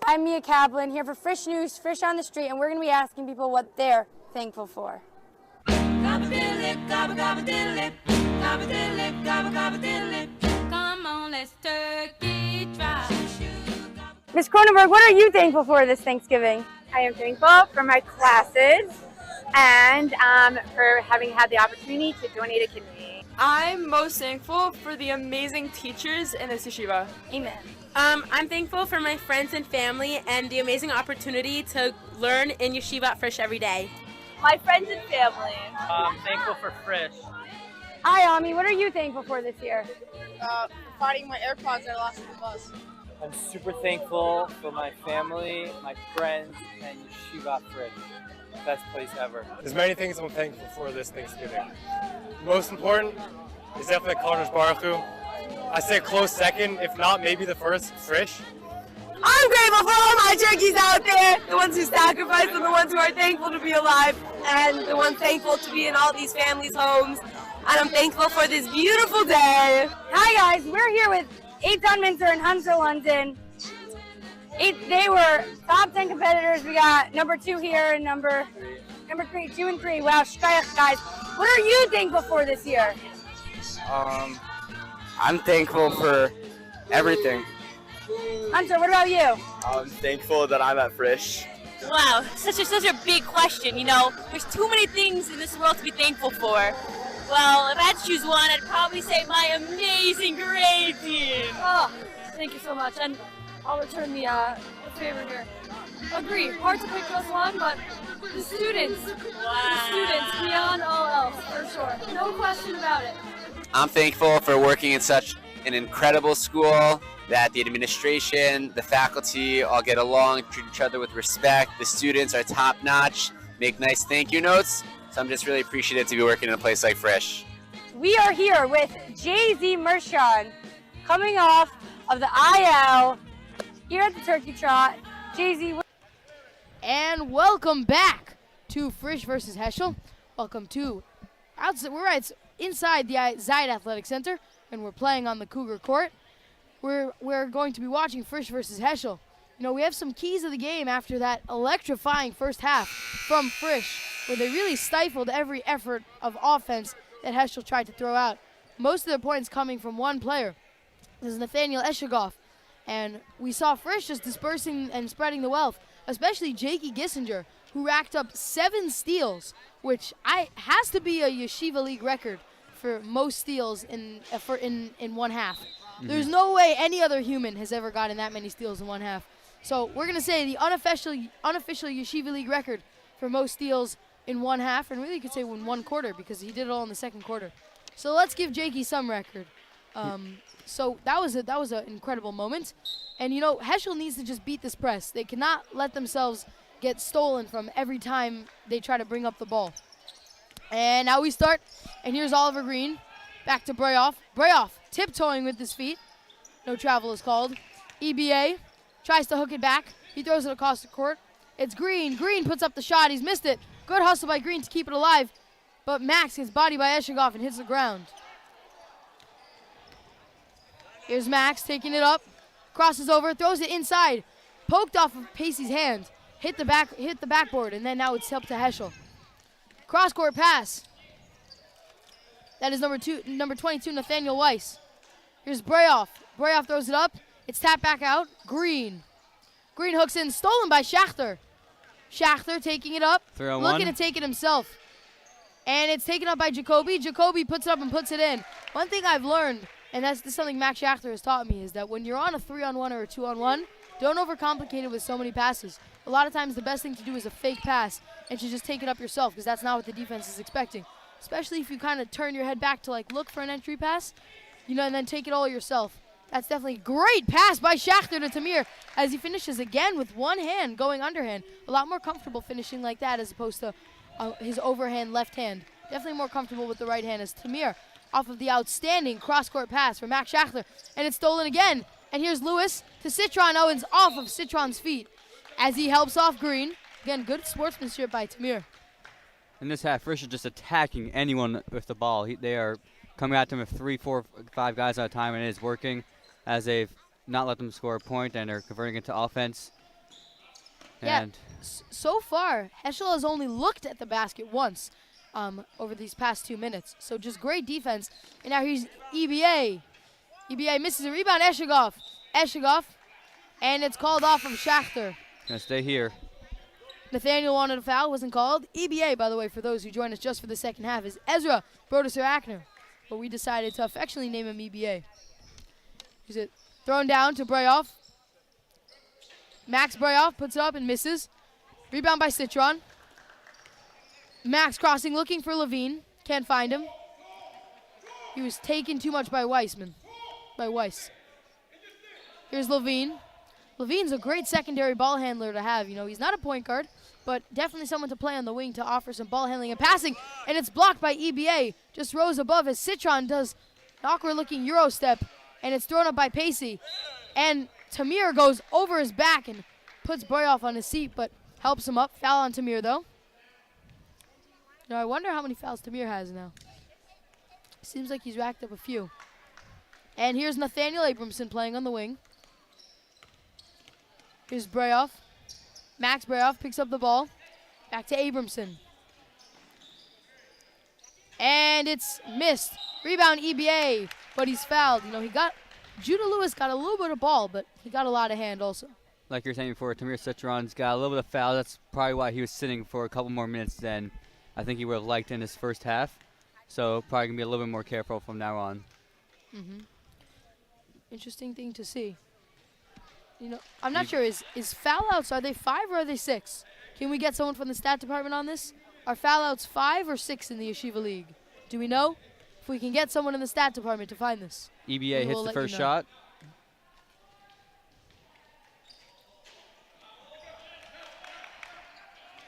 I'm Mia Kaplan here for Frisch News, Frisch on the Street, and we're going to be asking people what they're thankful for. Come on, let's turkey trot. Ms. Cronenberg, what are you thankful for this Thanksgiving? I am thankful for my classes and for having had the opportunity to donate a kidney. I'm most thankful for the amazing teachers in this yeshiva. Amen. I'm thankful for my friends and family and the amazing opportunity to learn in yeshiva at Frisch every day. My friends and family. I'm thankful for Frisch. Hi, Ami. What are you thankful for this year? Finding my AirPods that I lost in the bus. I'm super thankful for my family, my friends, and Yeshiva Frisch. Best place ever. There's many things I'm thankful for this Thanksgiving. Most important is definitely Cougars Baruch Hu. I say close second, if not maybe the first, Frisch. I'm grateful for all my turkeys out there, the ones who sacrifice and the ones who are thankful to be alive, and the ones thankful to be in all these families' homes. And I'm thankful for this beautiful day. Hi guys, we're here with Eitan Minter and Hunter London. They were top 10 competitors. We got number 2 here and number 3, 2 and 3. Wow, Streich guys. What are you thankful for this year? I'm thankful for everything. Hunter, what about you? I'm thankful that I'm at Frisch. Wow, such a big question, you know. There's too many things in this world to be thankful for. Well, if I had to choose one, I'd probably say my amazing grade team. Oh, thank you so much. And I'll return the favor here. Agree, hard to pick just one, but the students. Wow. The students beyond all else, for sure. No question about it. I'm thankful for working in such an incredible school, that the administration, the faculty all get along, treat each other with respect. The students are top-notch, make nice thank you notes. So I'm just really appreciative to be working in a place like Frisch. We are here with Jay-Z Mershon coming off of the IL here at the Turkey Trot. Jay-Z. And welcome back to Frisch versus Heschel. Welcome to we're right inside the Zayed Athletic Center, and we're playing on the Cougar court. We're going to be watching Frisch versus Heschel. You know, we have some keys of the game after that electrifying first half from Frisch, where they really stifled every effort of offense that Heschel tried to throw out. Most of their points coming from one player. This is Nathaniel Eshegoff. And we saw Frisch just dispersing and spreading the wealth, especially Jakey Gissinger, who racked up 7 steals, which has to be a Yeshiva League record for most steals in one half. There's no way any other human has ever gotten that many steals in one half. So we're going to say the unofficial Yeshiva League record for most steals in one half, and really you could say in one quarter because he did it all in the second quarter. So let's give Jakey some record. So that was an incredible moment. And, you know, Heschel needs to just beat this press. They cannot let themselves get stolen from every time they try to bring up the ball. And now we start, and here's Oliver Green. Back to Breyoff. Breyoff tiptoeing with his feet. No travel is called. EBA tries to hook it back. He throws it across the court. It's Green. Green puts up the shot. He's missed it. Good hustle by Green to keep it alive. But Max gets bodied by Eshegoff and hits the ground. Here's Max taking it up. Crosses over, throws it inside. Poked off of Pacey's hand. Hit the backboard, and then now it's up to Heschel. Cross-court pass. That is number 22, Nathaniel Weiss. Here's Breyoff. Breyoff throws it up. It's tapped back out. Green. Green hooks in, stolen by Schachter. Schachter taking it up. 3-on-1. Looking to take it himself. And it's taken up by Jacoby. Jacoby puts it up and puts it in. One thing I've learned, and that's something Max Schachter has taught me, is that when you're on a 3-on-1 or a 2-on-1, don't overcomplicate it with so many passes. A lot of times the best thing to do is a fake pass and to just take it up yourself, because that's not what the defense is expecting. Especially if you kind of turn your head back to like look for an entry pass, you know, and then take it all yourself. That's definitely a great pass by Schachter to Tamir as he finishes again with one hand going underhand. A lot more comfortable finishing like that as opposed to his overhand left hand. Definitely more comfortable with the right hand as Tamir off of the outstanding cross-court pass for Max Schachter. And it's stolen again. And here's Lewis to Citron Owens off of Citron's feet as he helps off Green. Again, good sportsmanship by Tamir. In this half, Frisch is just attacking anyone with the ball. They are coming at them with 3, 4, 5 guys at a time, and it is working as they've not let them score a point and are converting it to offense. And so far, Heschel has only looked at the basket once over these past 2 minutes. So just great defense. And now here's EBA. EBA misses a rebound. Eshegoff. And it's called off from Schachter. Gonna stay here. Nathaniel wanted a foul, wasn't called. EBA, by the way, for those who join us just for the second half, is Ezra Brodesser-Ackner. But we decided to affectionately name him EBA. He's it thrown down to Breyoff. Max Breyoff puts it up and misses. Rebound by Citron. Max crossing, looking for Levine. Can't find him. He was taken too much by Weiss. Here's Levine. Levine's a great secondary ball handler to have. You know, he's not a point guard, but definitely someone to play on the wing to offer some ball handling and passing. And it's blocked by EBA. Just rose above as Citron does an awkward-looking Euro step, and it's thrown up by Pacey. And Tamir goes over his back and puts Breyoff on his seat, but helps him up. Foul on Tamir, though. Now, I wonder how many fouls Tamir has now. Seems like he's racked up a few. And here's Nathaniel Abramson playing on the wing. Here's Breyoff. Max Breyoff picks up the ball. Back to Abramson. And it's missed. Rebound EBA, but he's fouled. You know, Judah Lewis got a little bit of ball, but he got a lot of hand also. Like you were saying before, Tamir Citron's got a little bit of foul. That's probably why he was sitting for a couple more minutes than I think he would have liked in his first half. So probably going to be a little bit more careful from now on. Interesting thing to see. You know, I'm not sure. Is foul outs, are they 5 or are they 6? Can we get someone from the stat department on this? Are foul outs 5 or 6 in the Yeshiva League? Do we know? If we can get someone in the stat department to find this. EBA hits the first shot.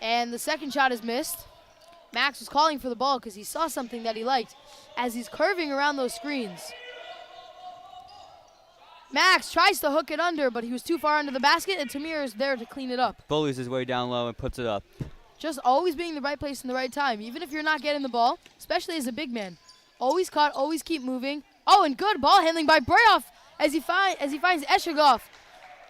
And the second shot is missed. Max was calling for the ball because he saw something that he liked as he's curving around those screens. Max tries to hook it under, but he was too far under the basket, and Tamir is there to clean it up. Bullies his way down low and puts it up. Just always being in the right place in the right time, even if you're not getting the ball, especially as a big man. Always cut, always keep moving. Oh, and good ball handling by Breyoff as he finds Eshegov.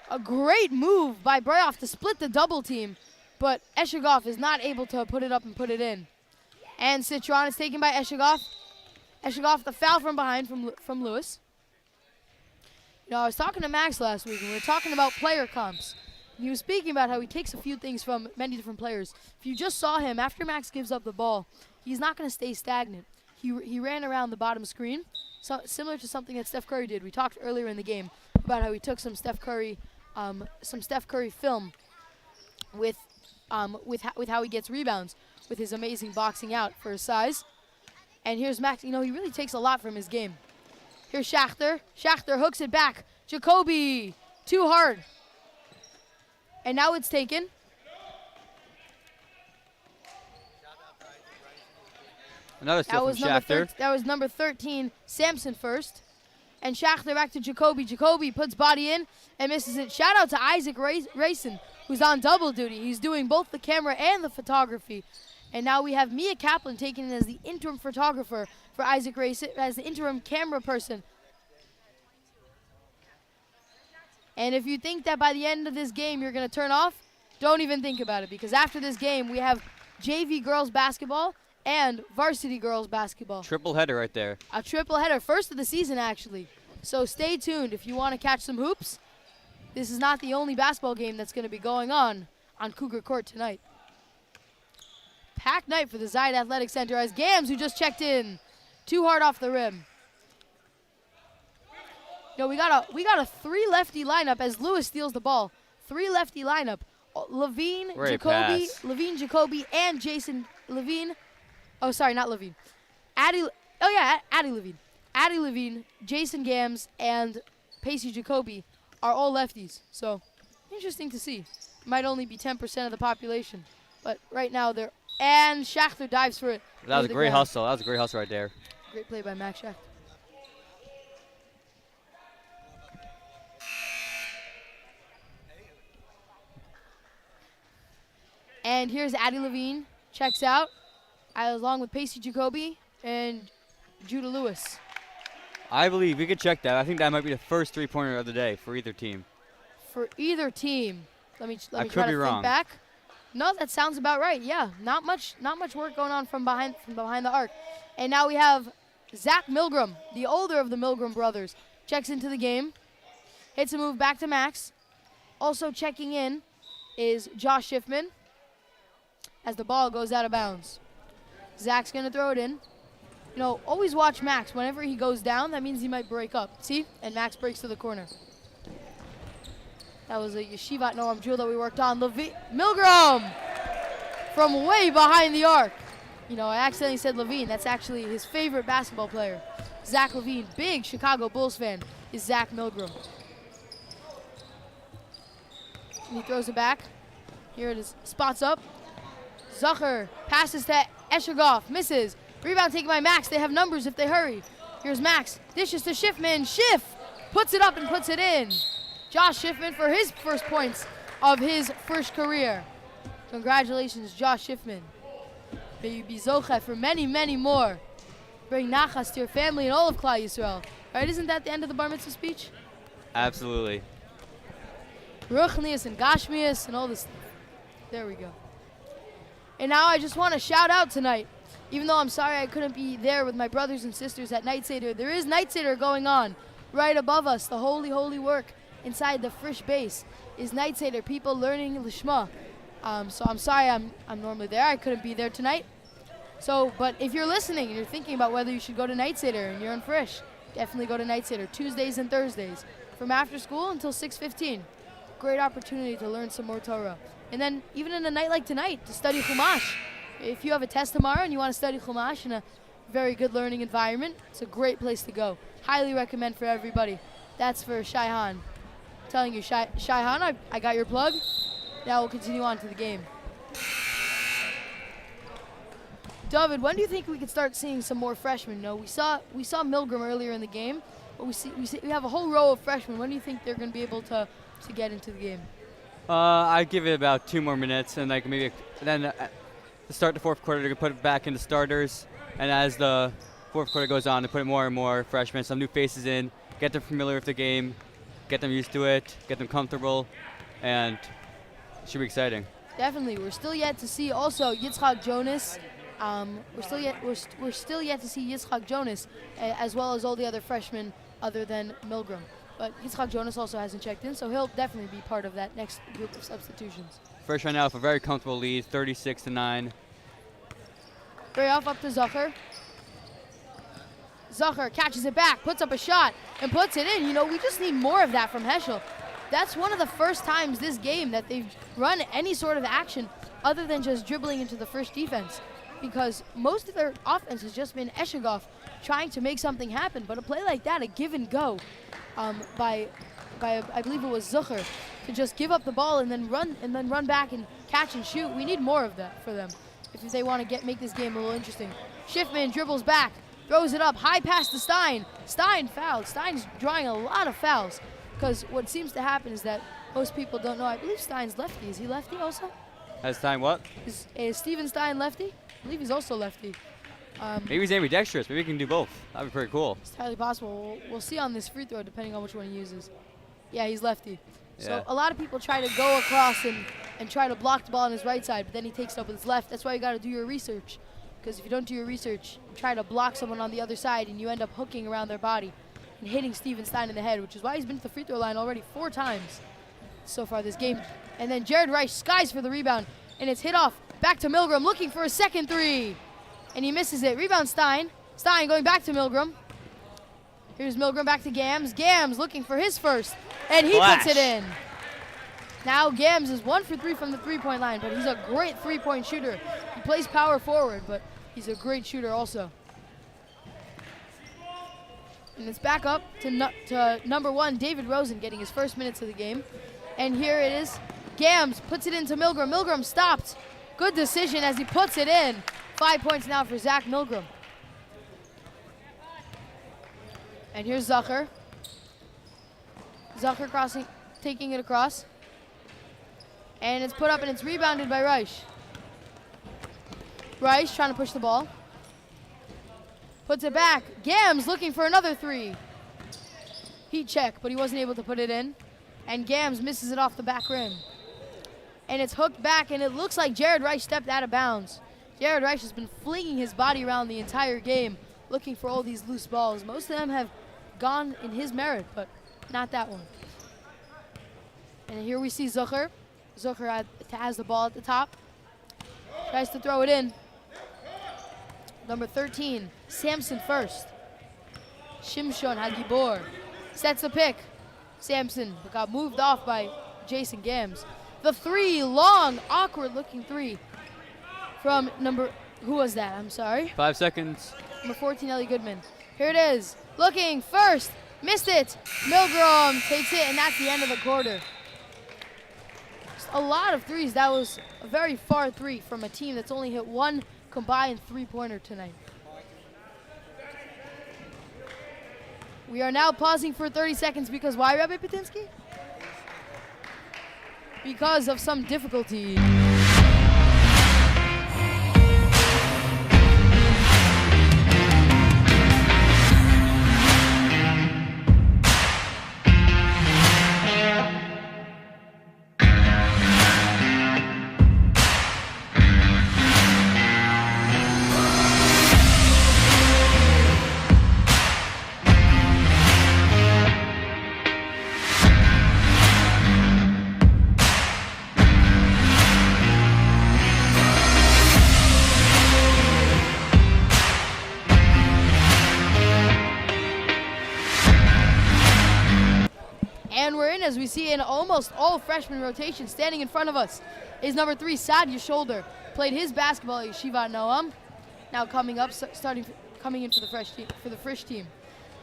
A great move by Breyoff to split the double team, but Eshegov is not able to put it up and put it in. And Citron is taken by Eshegov. Eshegov, the foul from behind from Lewis. You know, I was talking to Max last week, and we were talking about player comps. And he was speaking about how he takes a few things from many different players. If you just saw him, after Max gives up the ball, he's not going to stay stagnant. He ran around the bottom screen, so similar to something that Steph Curry did. We talked earlier in the game about how he took some Steph Curry film with how he gets rebounds, with his amazing boxing out for his size. And here's Max. You know, he really takes a lot from his game. Here's Schachter. Schachter hooks it back. Jacoby, too hard. And now it's taken. Another steal from Schachter. That was number 13, Sampson first. And Schachter back to Jacoby. Jacoby puts body in and misses it. Shout out to Isaac Rayson, who's on double duty. He's doing both the camera and the photography. And now we have Mia Kaplan taken in as the interim photographer for Isaac Rayson, as the interim camera person. And if you think that by the end of this game you're going to turn off, don't even think about it, because after this game we have JV girls basketball and varsity girls basketball. Triple header right there. A triple header, first of the season actually. So stay tuned if you want to catch some hoops. This is not the only basketball game that's going to be going on Cougar Court tonight. Packed night for the Zayed Athletic Center as Gams, who just checked in, too hard off the rim. You know, we got a three lefty lineup as Lewis steals the ball. Three lefty lineup. Levine, Jacoby, and Jason Levine. Oh, sorry, not Levine. Addie Levine. Addie Levine, Jason Gams, and Pacey Jacoby are all lefties. So, interesting to see. Might only be 10% of the population. But right now they're... And Schachter dives for it. That was a great hustle. That was a great hustle right there. Great play by Max Schachter. And here's Addie Levine. Checks out. Along with Pacey Jacoby and Judah Lewis. I believe we could check that. I think that might be the first three-pointer of the day for either team. For either team. Let me try to wrong. think back. No, that sounds about right. Yeah, not much work going on from behind the arc. And now we have Zach Milgram, the older of the Milgram brothers, checks into the game. Hits a move back to Max. Also checking in is Josh Schiffman as the ball goes out of bounds. Zach's going to throw it in. You know, always watch Max. Whenever he goes down, that means he might break up. See? And Max breaks to the corner. That was a Yeshivat Noam drill that we worked on. Milgram from way behind the arc. You know, I accidentally said Levine. That's actually his favorite basketball player. Zach Levine, big Chicago Bulls fan, is Zach Milgram. And he throws it back. Here it is. Spots up. Zucker passes to Eshegov. Misses. Rebound taken by Max. They have numbers if they hurry. Here's Max. Dishes to Schiffman. Schiff puts it up and puts it in. Josh Schiffman for his first points of his first career. Congratulations, Josh Schiffman. May you be zocheh for many, many more. Bring nachas to your family and all of Klal Yisrael. Right? Isn't that the end of the bar mitzvah speech? Absolutely. Ruchnius and Gashmius and all this. There we go. And now I just want to shout out tonight. Even though I'm sorry I couldn't be there with my brothers and sisters at Night Seder, there is Night Seder going on right above us. The holy, holy work inside the Frisch base is Night Seder, people learning Lishma. So I'm sorry I'm normally there. I couldn't be there tonight. So, but if you're listening and you're thinking about whether you should go to Night Seder and you're in Frisch, definitely go to Night Seder Tuesdays and Thursdays from after school until 6:15. Great opportunity to learn some more Torah. And then even in a night like tonight, to study Chumash. If you have a test tomorrow and you want to study Chumash in a very good learning environment, it's a great place to go. Highly recommend for everybody. That's for Shai Han. I'm telling you, Shai Han, I got your plug. Now we'll continue on to the game. David, when do you think we could start seeing some more freshmen? We saw Milgram earlier in the game, but we have a whole row of freshmen. When do you think they're going to be able to get into the game? I'd give it about 2 more minutes, and like maybe then to start the fourth quarter, they're gonna put it back into starters, and as the fourth quarter goes on, they put more and more freshmen, some new faces in, get them familiar with the game, get them used to it, get them comfortable, and it should be exciting. Definitely, we're still yet to see also Yitzchak Jonas. We're still yet to see Yitzchak Jonas, as well as all the other freshmen other than Milgram. But Yitzchak Jonas also hasn't checked in, so he'll definitely be part of that next group of substitutions. Frisch right now with a very comfortable lead, 36-9. Very off up to Zucker. Zucker catches it back, puts up a shot, and puts it in. We just need more of that from Heschel. That's one of the first times this game that they've run any sort of action other than just dribbling into the Frisch defense, because most of their offense has just been Eshegoff trying to make something happen. But a play like that, a give and go by I believe it was Zucker, to just give up the ball and then run back and catch and shoot. We need more of that for them if they want to make this game a little interesting. Schiffman dribbles back, throws it up, high pass to Stein. Stein fouled. Stein's drawing a lot of fouls, because what seems to happen is that most people don't know. I believe Stein's lefty. Is he lefty also? Has Stein what? Is Steven Stein lefty? I believe he's also lefty. Maybe he's ambidextrous. Maybe he can do both. That'd be pretty cool. It's entirely possible. We'll see on this free throw, depending on which one he uses. Yeah, he's lefty. Yeah. So a lot of people try to go across and try to block the ball on his right side, but then he takes it up with his left. That's why you got to do your research, because if you don't do your research, you try to block someone on the other side, and you end up hooking around their body and hitting Steven Stein in the head, which is why he's been to the free throw line already 4 times so far this game. And then Jared Reich skies for the rebound, and it's hit off back to Milgram, looking for a second three. And he misses it. Rebound Stein. Stein going back to Milgram. Here's Milgram back to Gams. Gams looking for his first, and he puts it in. Now Gams is 1 for 3 from the three-point line, but he's a great three-point shooter. He plays power forward, but he's a great shooter also. And it's back up to number 1, David Rosen, getting his first minutes of the game. And here it is. Gams puts it into Milgram. Milgram stopped. Good decision as he puts it in. 5 points now for Zach Milgram. And here's Zucker. Zucker crossing, taking it across. And it's put up and it's rebounded by Reich. Reich trying to push the ball. Puts it back. Gams looking for another 3. Heat check, but he wasn't able to put it in. And Gams misses it off the back rim. And it's hooked back, and it looks like Jared Reich stepped out of bounds. Jared Reich has been flinging his body around the entire game, looking for all these loose balls. Most of them have gone in his merit, but not that one. And here we see Zucker. Zucker has the ball at the top. Tries to throw it in. Number 13, Samson first. Shimshon Hagibor sets the pick. Samson got moved off by Jason Gams. The 3, long, awkward-looking 3 from who was that? I'm sorry. 5 seconds. Number 14, Ellie Goodman. Here it is. Looking first. Missed it. Milgram takes it, and that's the end of the quarter. Just a lot of threes. That was a very far 3 from a team that's only hit 1 combined three-pointer tonight. We are now pausing for 30 seconds because why, Rabbi Patinsky? Because of some difficulty. As we see in almost all freshman rotation, standing in front of us is number 3, Sadia Shoulder. Played his basketball at Yeshiva Noam. Now coming in for the Frisch team.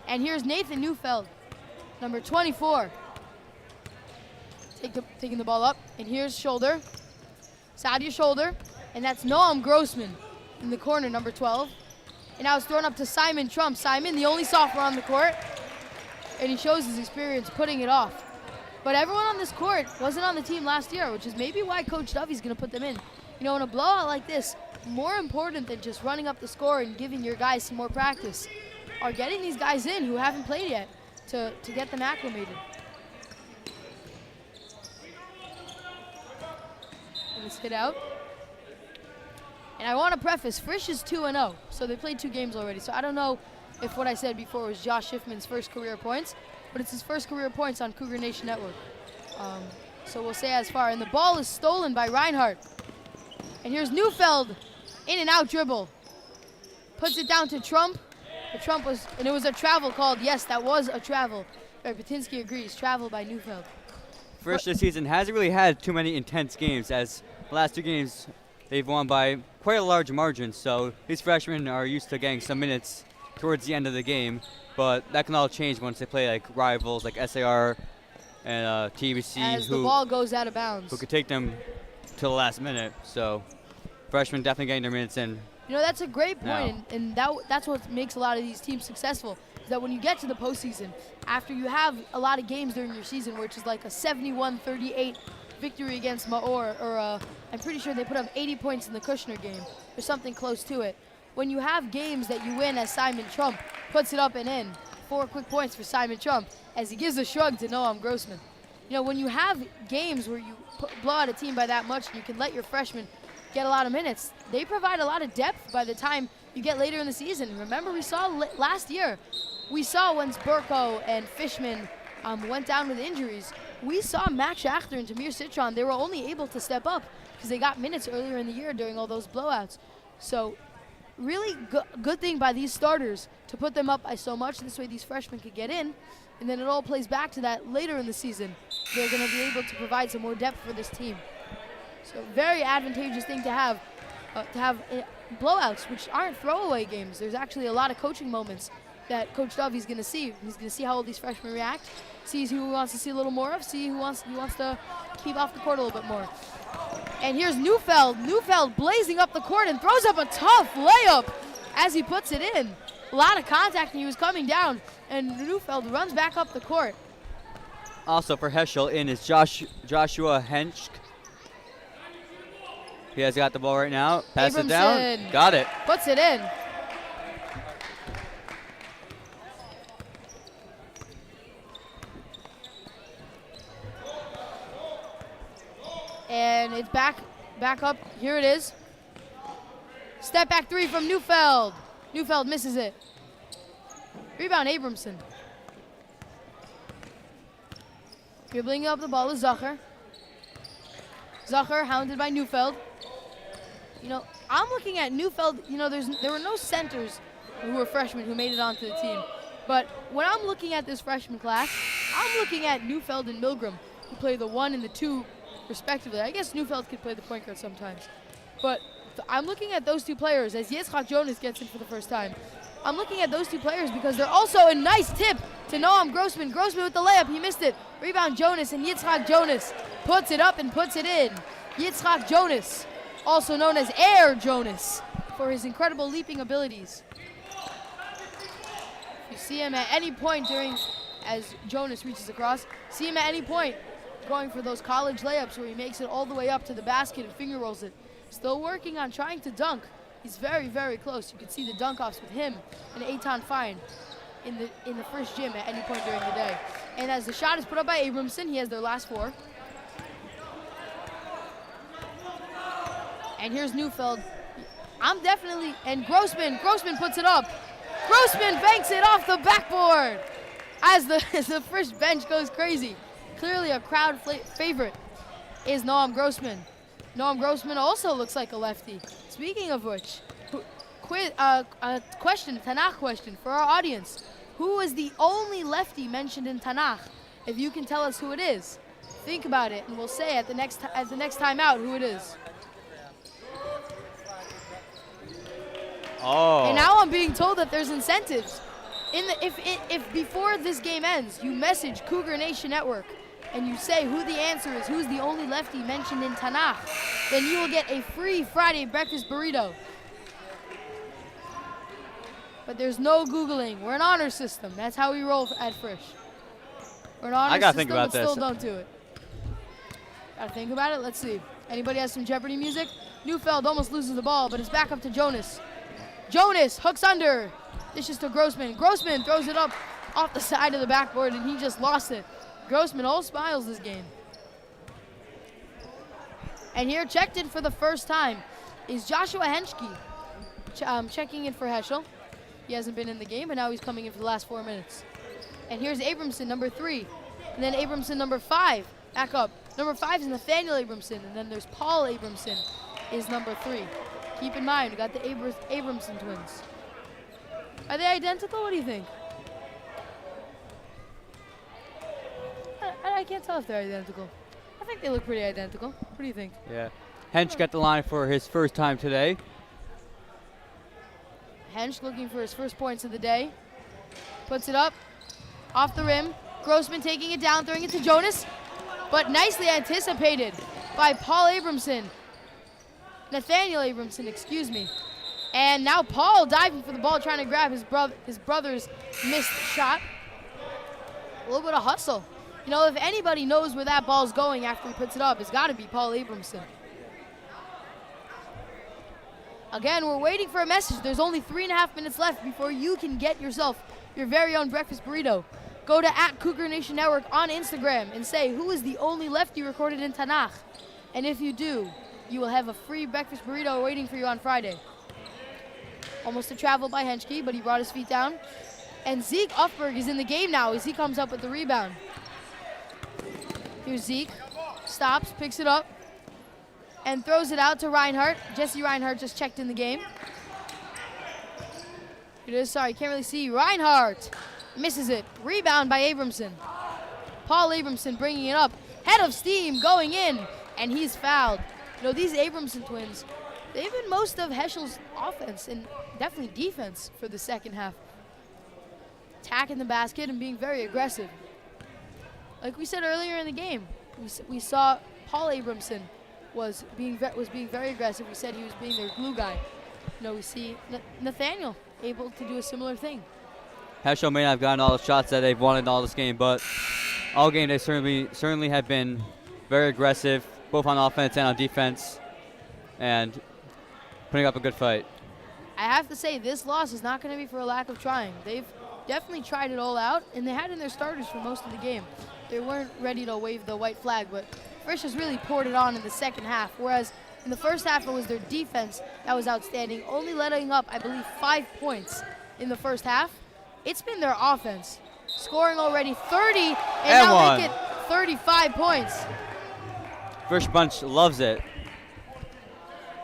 And here's Nathan Neufeld, number 24. Taking the ball up. And here's Shoulder. Sadia Shoulder. And that's Noam Grossman. in the corner, number 12. And now it's thrown up to Simon Trump. Simon, the only sophomore on the court. And he shows his experience putting it off. But everyone on this court wasn't on the team last year, which is maybe why Coach Duffy's going to put them in. You know, in a blowout like this, more important than just running up the score and giving your guys some more practice are getting these guys in who haven't played yet to get them acclimated. Let's hit out. And I want to preface, Frisch is 2-0, so they played 2 games already. So I don't know if what I said before was Josh Schiffman's first career points, but it's his first career points on Cougar Nation Network. So we'll say as far. And the ball is stolen by Reinhardt. And here's Neufeld, in and out dribble. Puts it down to Trump. And it was a travel called. Yes, that was a travel. Patinsky agrees, travel by Neufeld. Frisch this season hasn't really had too many intense games, as the last 2 games they've won by quite a large margin, so these freshmen are used to getting some minutes towards the end of the game, but that can all change once they play like rivals like SAR and TBC, as the ball goes out of bounds. Who could take them to the last minute, so freshmen definitely getting their minutes in. You know, that's a great point, and that's what makes a lot of these teams successful, is that when you get to the postseason, after you have a lot of games during your season, which is like a 71-38 victory against Maor, or I'm pretty sure they put up 80 points in the Kushner game, or something close to it. When you have games that you win, as Simon Trump puts it up and in, 4 quick points for Simon Trump, as he gives a shrug to Noam Grossman. You know, when you have games where you blow out a team by that much and you can let your freshmen get a lot of minutes, they provide a lot of depth by the time you get later in the season. Remember, we saw last year, we saw once Burko and Fishman went down with injuries, we saw Max Schachter and Tamir Citron, they were only able to step up because they got minutes earlier in the year during all those blowouts. So really good thing by these starters to put them up by so much. This way these freshmen could get in, and then it all plays back to that later in the season. They're going to be able to provide some more depth for this team. So very advantageous thing to have blowouts, which aren't throwaway games. There's actually a lot of coaching moments that Coach Duffy's going to see. He's going to see how all these freshmen react, sees who he wants to see a little more of, see who wants to keep off the court a little bit more. And here's Neufeld. Neufeld blazing up the court and throws up a tough layup as he puts it in. A lot of contact, and he was coming down, and Neufeld runs back up the court. Also for Heschel in is Joshua Hensch. He has got the ball right now. Pass it down. Got it. Puts it in. And it's back up. Here it is. Step back 3 from Neufeld. Neufeld misses it. Rebound Abramson. Dribbling up the ball is Zacher. Zacher hounded by Neufeld. You know, I'm looking at Neufeld. You know, there were no centers who were freshmen who made it onto the team. But when I'm looking at this freshman class, I'm looking at Neufeld and Milgram, who play the 1 and the 2 respectively. I guess Neufeld could play the point guard sometimes. But I'm looking at those 2 players as Yitzchak Jonas gets in for the first time. I'm looking at those 2 players because they're also a nice tip to Noam Grossman. Grossman with the layup, he missed it. Rebound Jonas, and Yitzchak Jonas puts it up and puts it in. Yitzchak Jonas, also known as Air Jonas, for his incredible leaping abilities. You see him at any point as Jonas reaches across, see him at any point going for those college layups where he makes it all the way up to the basket and finger rolls it. Still working on trying to dunk. He's very, very close. You can see the dunk-offs with him and Eitan Fine in the Frisch gym at any point during the day. And as the shot is put up by Abramson, he has their last 4. And here's Neufeld. And Grossman puts it up. Grossman banks it off the backboard as the Frisch bench goes crazy. Clearly a crowd favorite is Noam Grossman. Noam Grossman also looks like a lefty. Speaking of which, a Tanakh question for our audience. Who is the only lefty mentioned in Tanakh? If you can tell us who it is, think about it, and we'll say at the next time out who it is. Oh. And now I'm being told that there's incentives. If before this game ends, you message Cougar Nation Network and you say who the answer is, who's the only lefty mentioned in Tanakh, then you will get a free Friday breakfast burrito. But there's no Googling. We're an honor system. That's how we roll at Frisch. We're an honor I gotta system, think about but this. still don't do it. Gotta think about it. Let's see. Anybody has some Jeopardy music? Neufeld almost loses the ball, but it's back up to Jonas. Jonas hooks under. This is to Grossman. Grossman throws it up off the side of the backboard, and he just lost it. Grossman all smiles this game. And here, checked in for the first time, is Joshua Henschke. Checking in for Heschel. He hasn't been in the game, but now he's coming in for the last 4 minutes. And here's Abramson, number 3. And then Abramson, number 5. Back up. Number 5 is Nathaniel Abramson. And then there's Paul Abramson is number 3. Keep in mind, we got the Abramson twins. Are they identical? What do you think? I can't tell if they're identical. I think they look pretty identical. What do you think? Yeah. Hensch got the line for his first time today. Hensch looking for his first points of the day. Puts it up. Off the rim. Grossman taking it down, throwing it to Jonas. But nicely anticipated by Paul Abramson. Nathaniel Abramson, excuse me. And now Paul diving for the ball, trying to grab his brother's missed shot. A little bit of hustle. You know, if anybody knows where that ball's going after he puts it up, it's got to be Paul Abramson. Again, we're waiting for a message. There's only 3.5 minutes left before you can get yourself your very own breakfast burrito. Go to @Cougar Nation Network on Instagram and say who is the only lefty recorded in Tanakh. And if you do, you will have a free breakfast burrito waiting for you on Friday. Almost a travel by Henschke, but he brought his feet down. And Zeke Uffberg is in the game now as he comes up with the rebound. Here's Zeke. Stops, picks it up, and throws it out to Reinhardt. Jesse Reinhardt just checked in the game. It is, sorry, can't really see. Reinhardt misses it. Rebound by Abramson. Paul Abramson bringing it up. Head of steam going in, and he's fouled. You know, these Abramson twins, they've been most of Heschel's offense and definitely defense for the second half. Attacking the basket and being very aggressive. Like we said earlier in the game, we saw Paul Abramson was being very aggressive. We said he was being their glue guy. You know, we see Nathaniel able to do a similar thing. Heschel may not have gotten all the shots that they've wanted all this game, but all game they certainly have been very aggressive, both on offense and on defense, and putting up a good fight. I have to say, this loss is not going to be for a lack of trying. They've definitely tried it all out, and they had in their starters for most of the game. They weren't ready to wave the white flag, but Frisch has really poured it on in the second half, whereas in the first half it was their defense that was outstanding, only letting up, I believe, 5 points in the first half. It's been their offense, scoring already 30, and now make it 35 points. Frisch bunch loves it.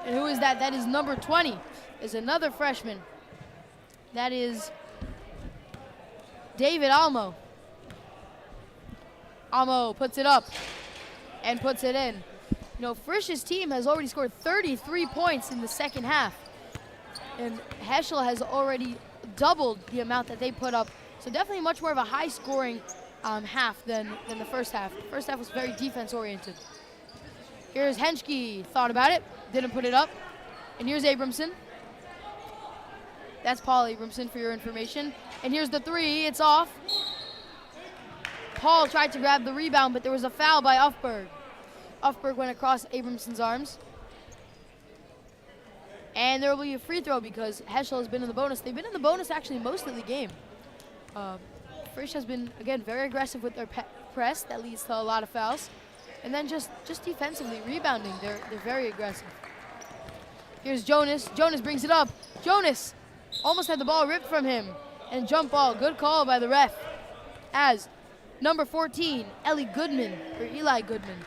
And who is that? That is number 20, is another freshman. That is David Almo. Almo puts it up and puts it in. You know, Frisch's team has already scored 33 points in the second half. And Heschel has already doubled the amount that they put up. So definitely much more of a high-scoring half than the first half. The first half was very defense-oriented. Here's Henschke, thought about it, didn't put it up. And here's Abramson. That's Paul Abramson for your information. And here's the three, it's off. Paul tried to grab the rebound, but there was a foul by Uffberg. Uffberg went across Abramson's arms. And there will be a free throw because Heschel has been in the bonus. They've been in the bonus actually most of the game. Frisch has been, again, very aggressive with their press. That leads to a lot of fouls. And then just defensively rebounding, they're very aggressive. Here's Jonas. Jonas brings it up. Jonas almost had the ball ripped from him. And jump ball, good call by the ref. As number 14, Eli Goodman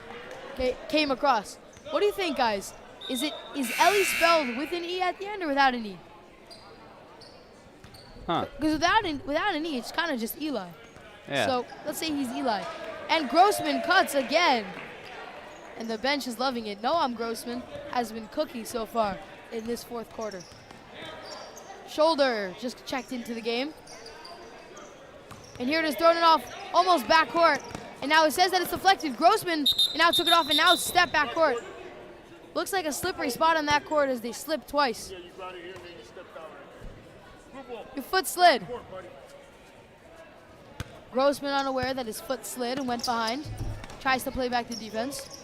came across. What do you think, guys? Is Eli spelled with an E at the end or without an E? Huh. Because without an E, it's kind of just Eli. Yeah. So let's say he's Eli. And Grossman cuts again. And the bench is loving it. Noam Grossman has been cooking so far in this fourth quarter. Shoulder just checked into the game. And here it is, thrown it off, almost backcourt. And now it says that it's deflected. Grossman and now took it off and now step backcourt. Looks like a slippery spot on that court as they slip twice. Your foot slid. Grossman unaware that his foot slid and went behind. Tries to play back the defense.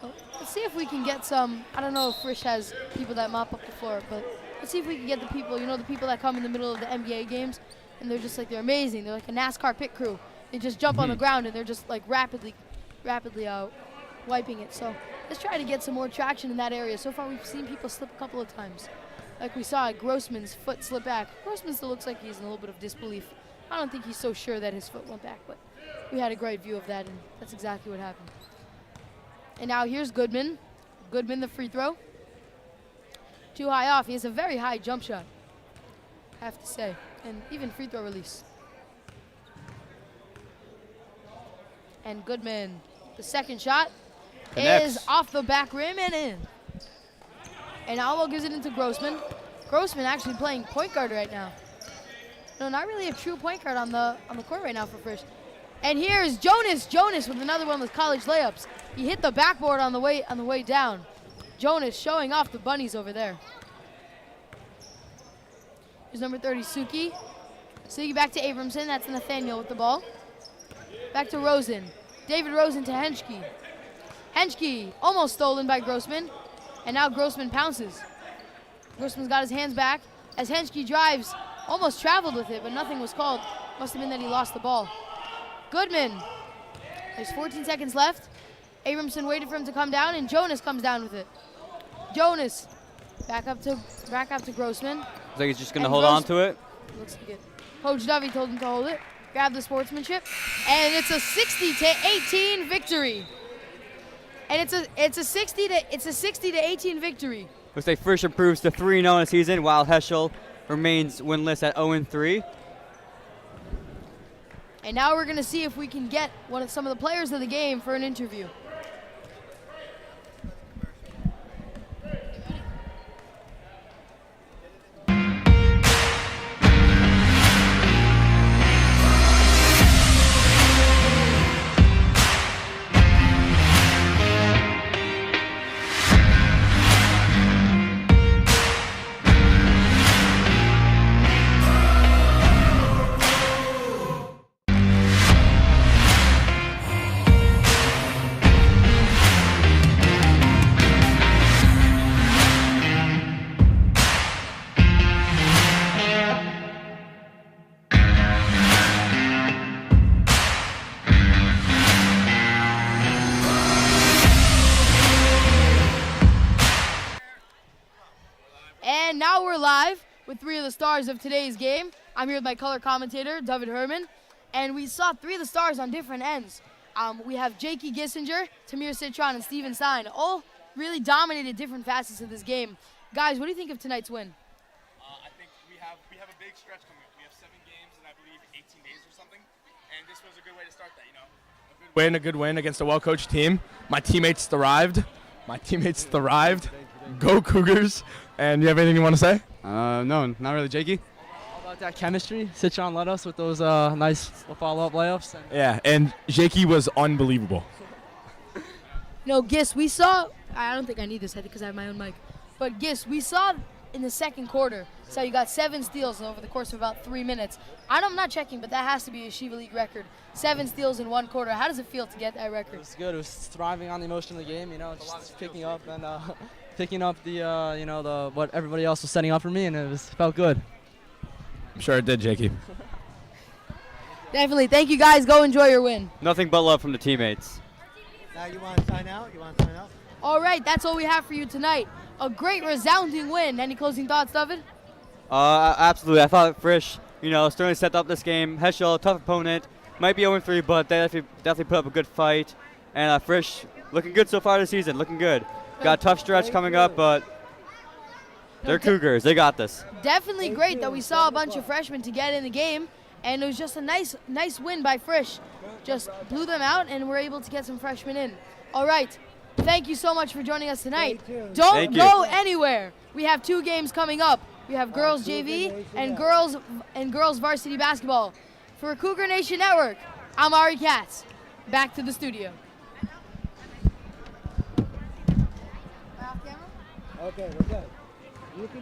Well, let's see if we can get some, I don't know if Frisch has people that mop up the floor, but let's see if we can get the people, the people that come in the middle of the NBA games, and they're just like, they're amazing. They're like a NASCAR pit crew. They just jump on the ground and they're just like rapidly wiping it. So let's try to get some more traction in that area. So far we've seen people slip a couple of times. Like we saw Grossman's foot slip back. Grossman still looks like he's in a little bit of disbelief. I don't think he's so sure that his foot went back, but we had a great view of that, and that's exactly what happened. And now here's Goodman. Goodman, the free throw. Too high off. He has a very high jump shot, I have to say, and even free throw release. And Goodman, the second shot is off the back rim and in. And Almo gives it into Grossman. Grossman actually playing point guard right now. No, not really a true point guard on the court right now for Frisch. And here's Jonas. Jonas with another one with college layups. He hit the backboard on the way down. Jonas showing off the bunnies over there. Here's number 30, Suki. Suki back to Abramson. That's Nathaniel with the ball. Back to Rosen. David Rosen to Henschke. Henschke almost stolen by Grossman. And now Grossman pounces. Grossman's got his hands back as Henschke drives. Almost traveled with it, but nothing was called. Must have been that he lost the ball. Goodman. There's 14 seconds left. Abramson waited for him to come down, and Jonas comes down with it. Jonas back up to Grossman. Looks like he's just going to hold on to it. Looks like it. Coach Dovey told him to hold it. Grab the sportsmanship, and it's a 60-18 victory. And it's a 60-18 victory. Looks like Frisch improves to 3-0 in the season, while Heschel remains winless at 0-3. And now we're going to see if we can get some of the players of the game for an interview. And now we're live with three of the stars of today's game. I'm here with my color commentator, David Herman, and we saw three of the stars on different ends. We have Jakey Gissinger, Tamir Citron, and Steven Stein, all really dominated different facets of this game. Guys, what do you think of tonight's win? I think we have a big stretch coming up. We have 7 games in, I believe, 18 days or something, and this was a good way to start that, A good win against a well-coached team. My teammates thrived. Go Cougars. And you have anything you want to say? No, not really. Jakey? How about that chemistry? Citron led us with those nice follow-up layups. Yeah, and Jakey was unbelievable. Gis, we saw, I don't think I need this because I have my own mic, but Gis, we saw in the second quarter, so you got 7 steals over the course of about 3 minutes. I'm not checking, but that has to be a Shiva League record. 7 steals in 1 quarter. How does it feel to get that record? It was good. It was thriving on the emotion of the game, just picking up and picking up the what everybody else was setting up for me, and it felt good. I'm sure it did, Jakey. Definitely. Thank you, guys. Go enjoy your win. Nothing but love from the teammates. Now you want to sign out? All right, that's all we have for you tonight. A great, resounding win. Any closing thoughts, David? Absolutely. I thought Frisch, starting to set up this game. Heschel, tough opponent. Might be 0-3, but they definitely put up a good fight. And Frisch looking good so far this season. Looking good. Got a tough stretch coming up, but they're Cougars. They got this. Definitely great that we saw a bunch of freshmen to get in the game, and it was just a nice win by Frisch. Just blew them out, and we're able to get some freshmen in. All right. Thank you so much for joining us tonight. Don't go anywhere. We have 2 games coming up. We have girls JV and girls varsity basketball. For Cougar Nation Network, I'm Ari Katz. Back to the studio. Okay, we're good. You can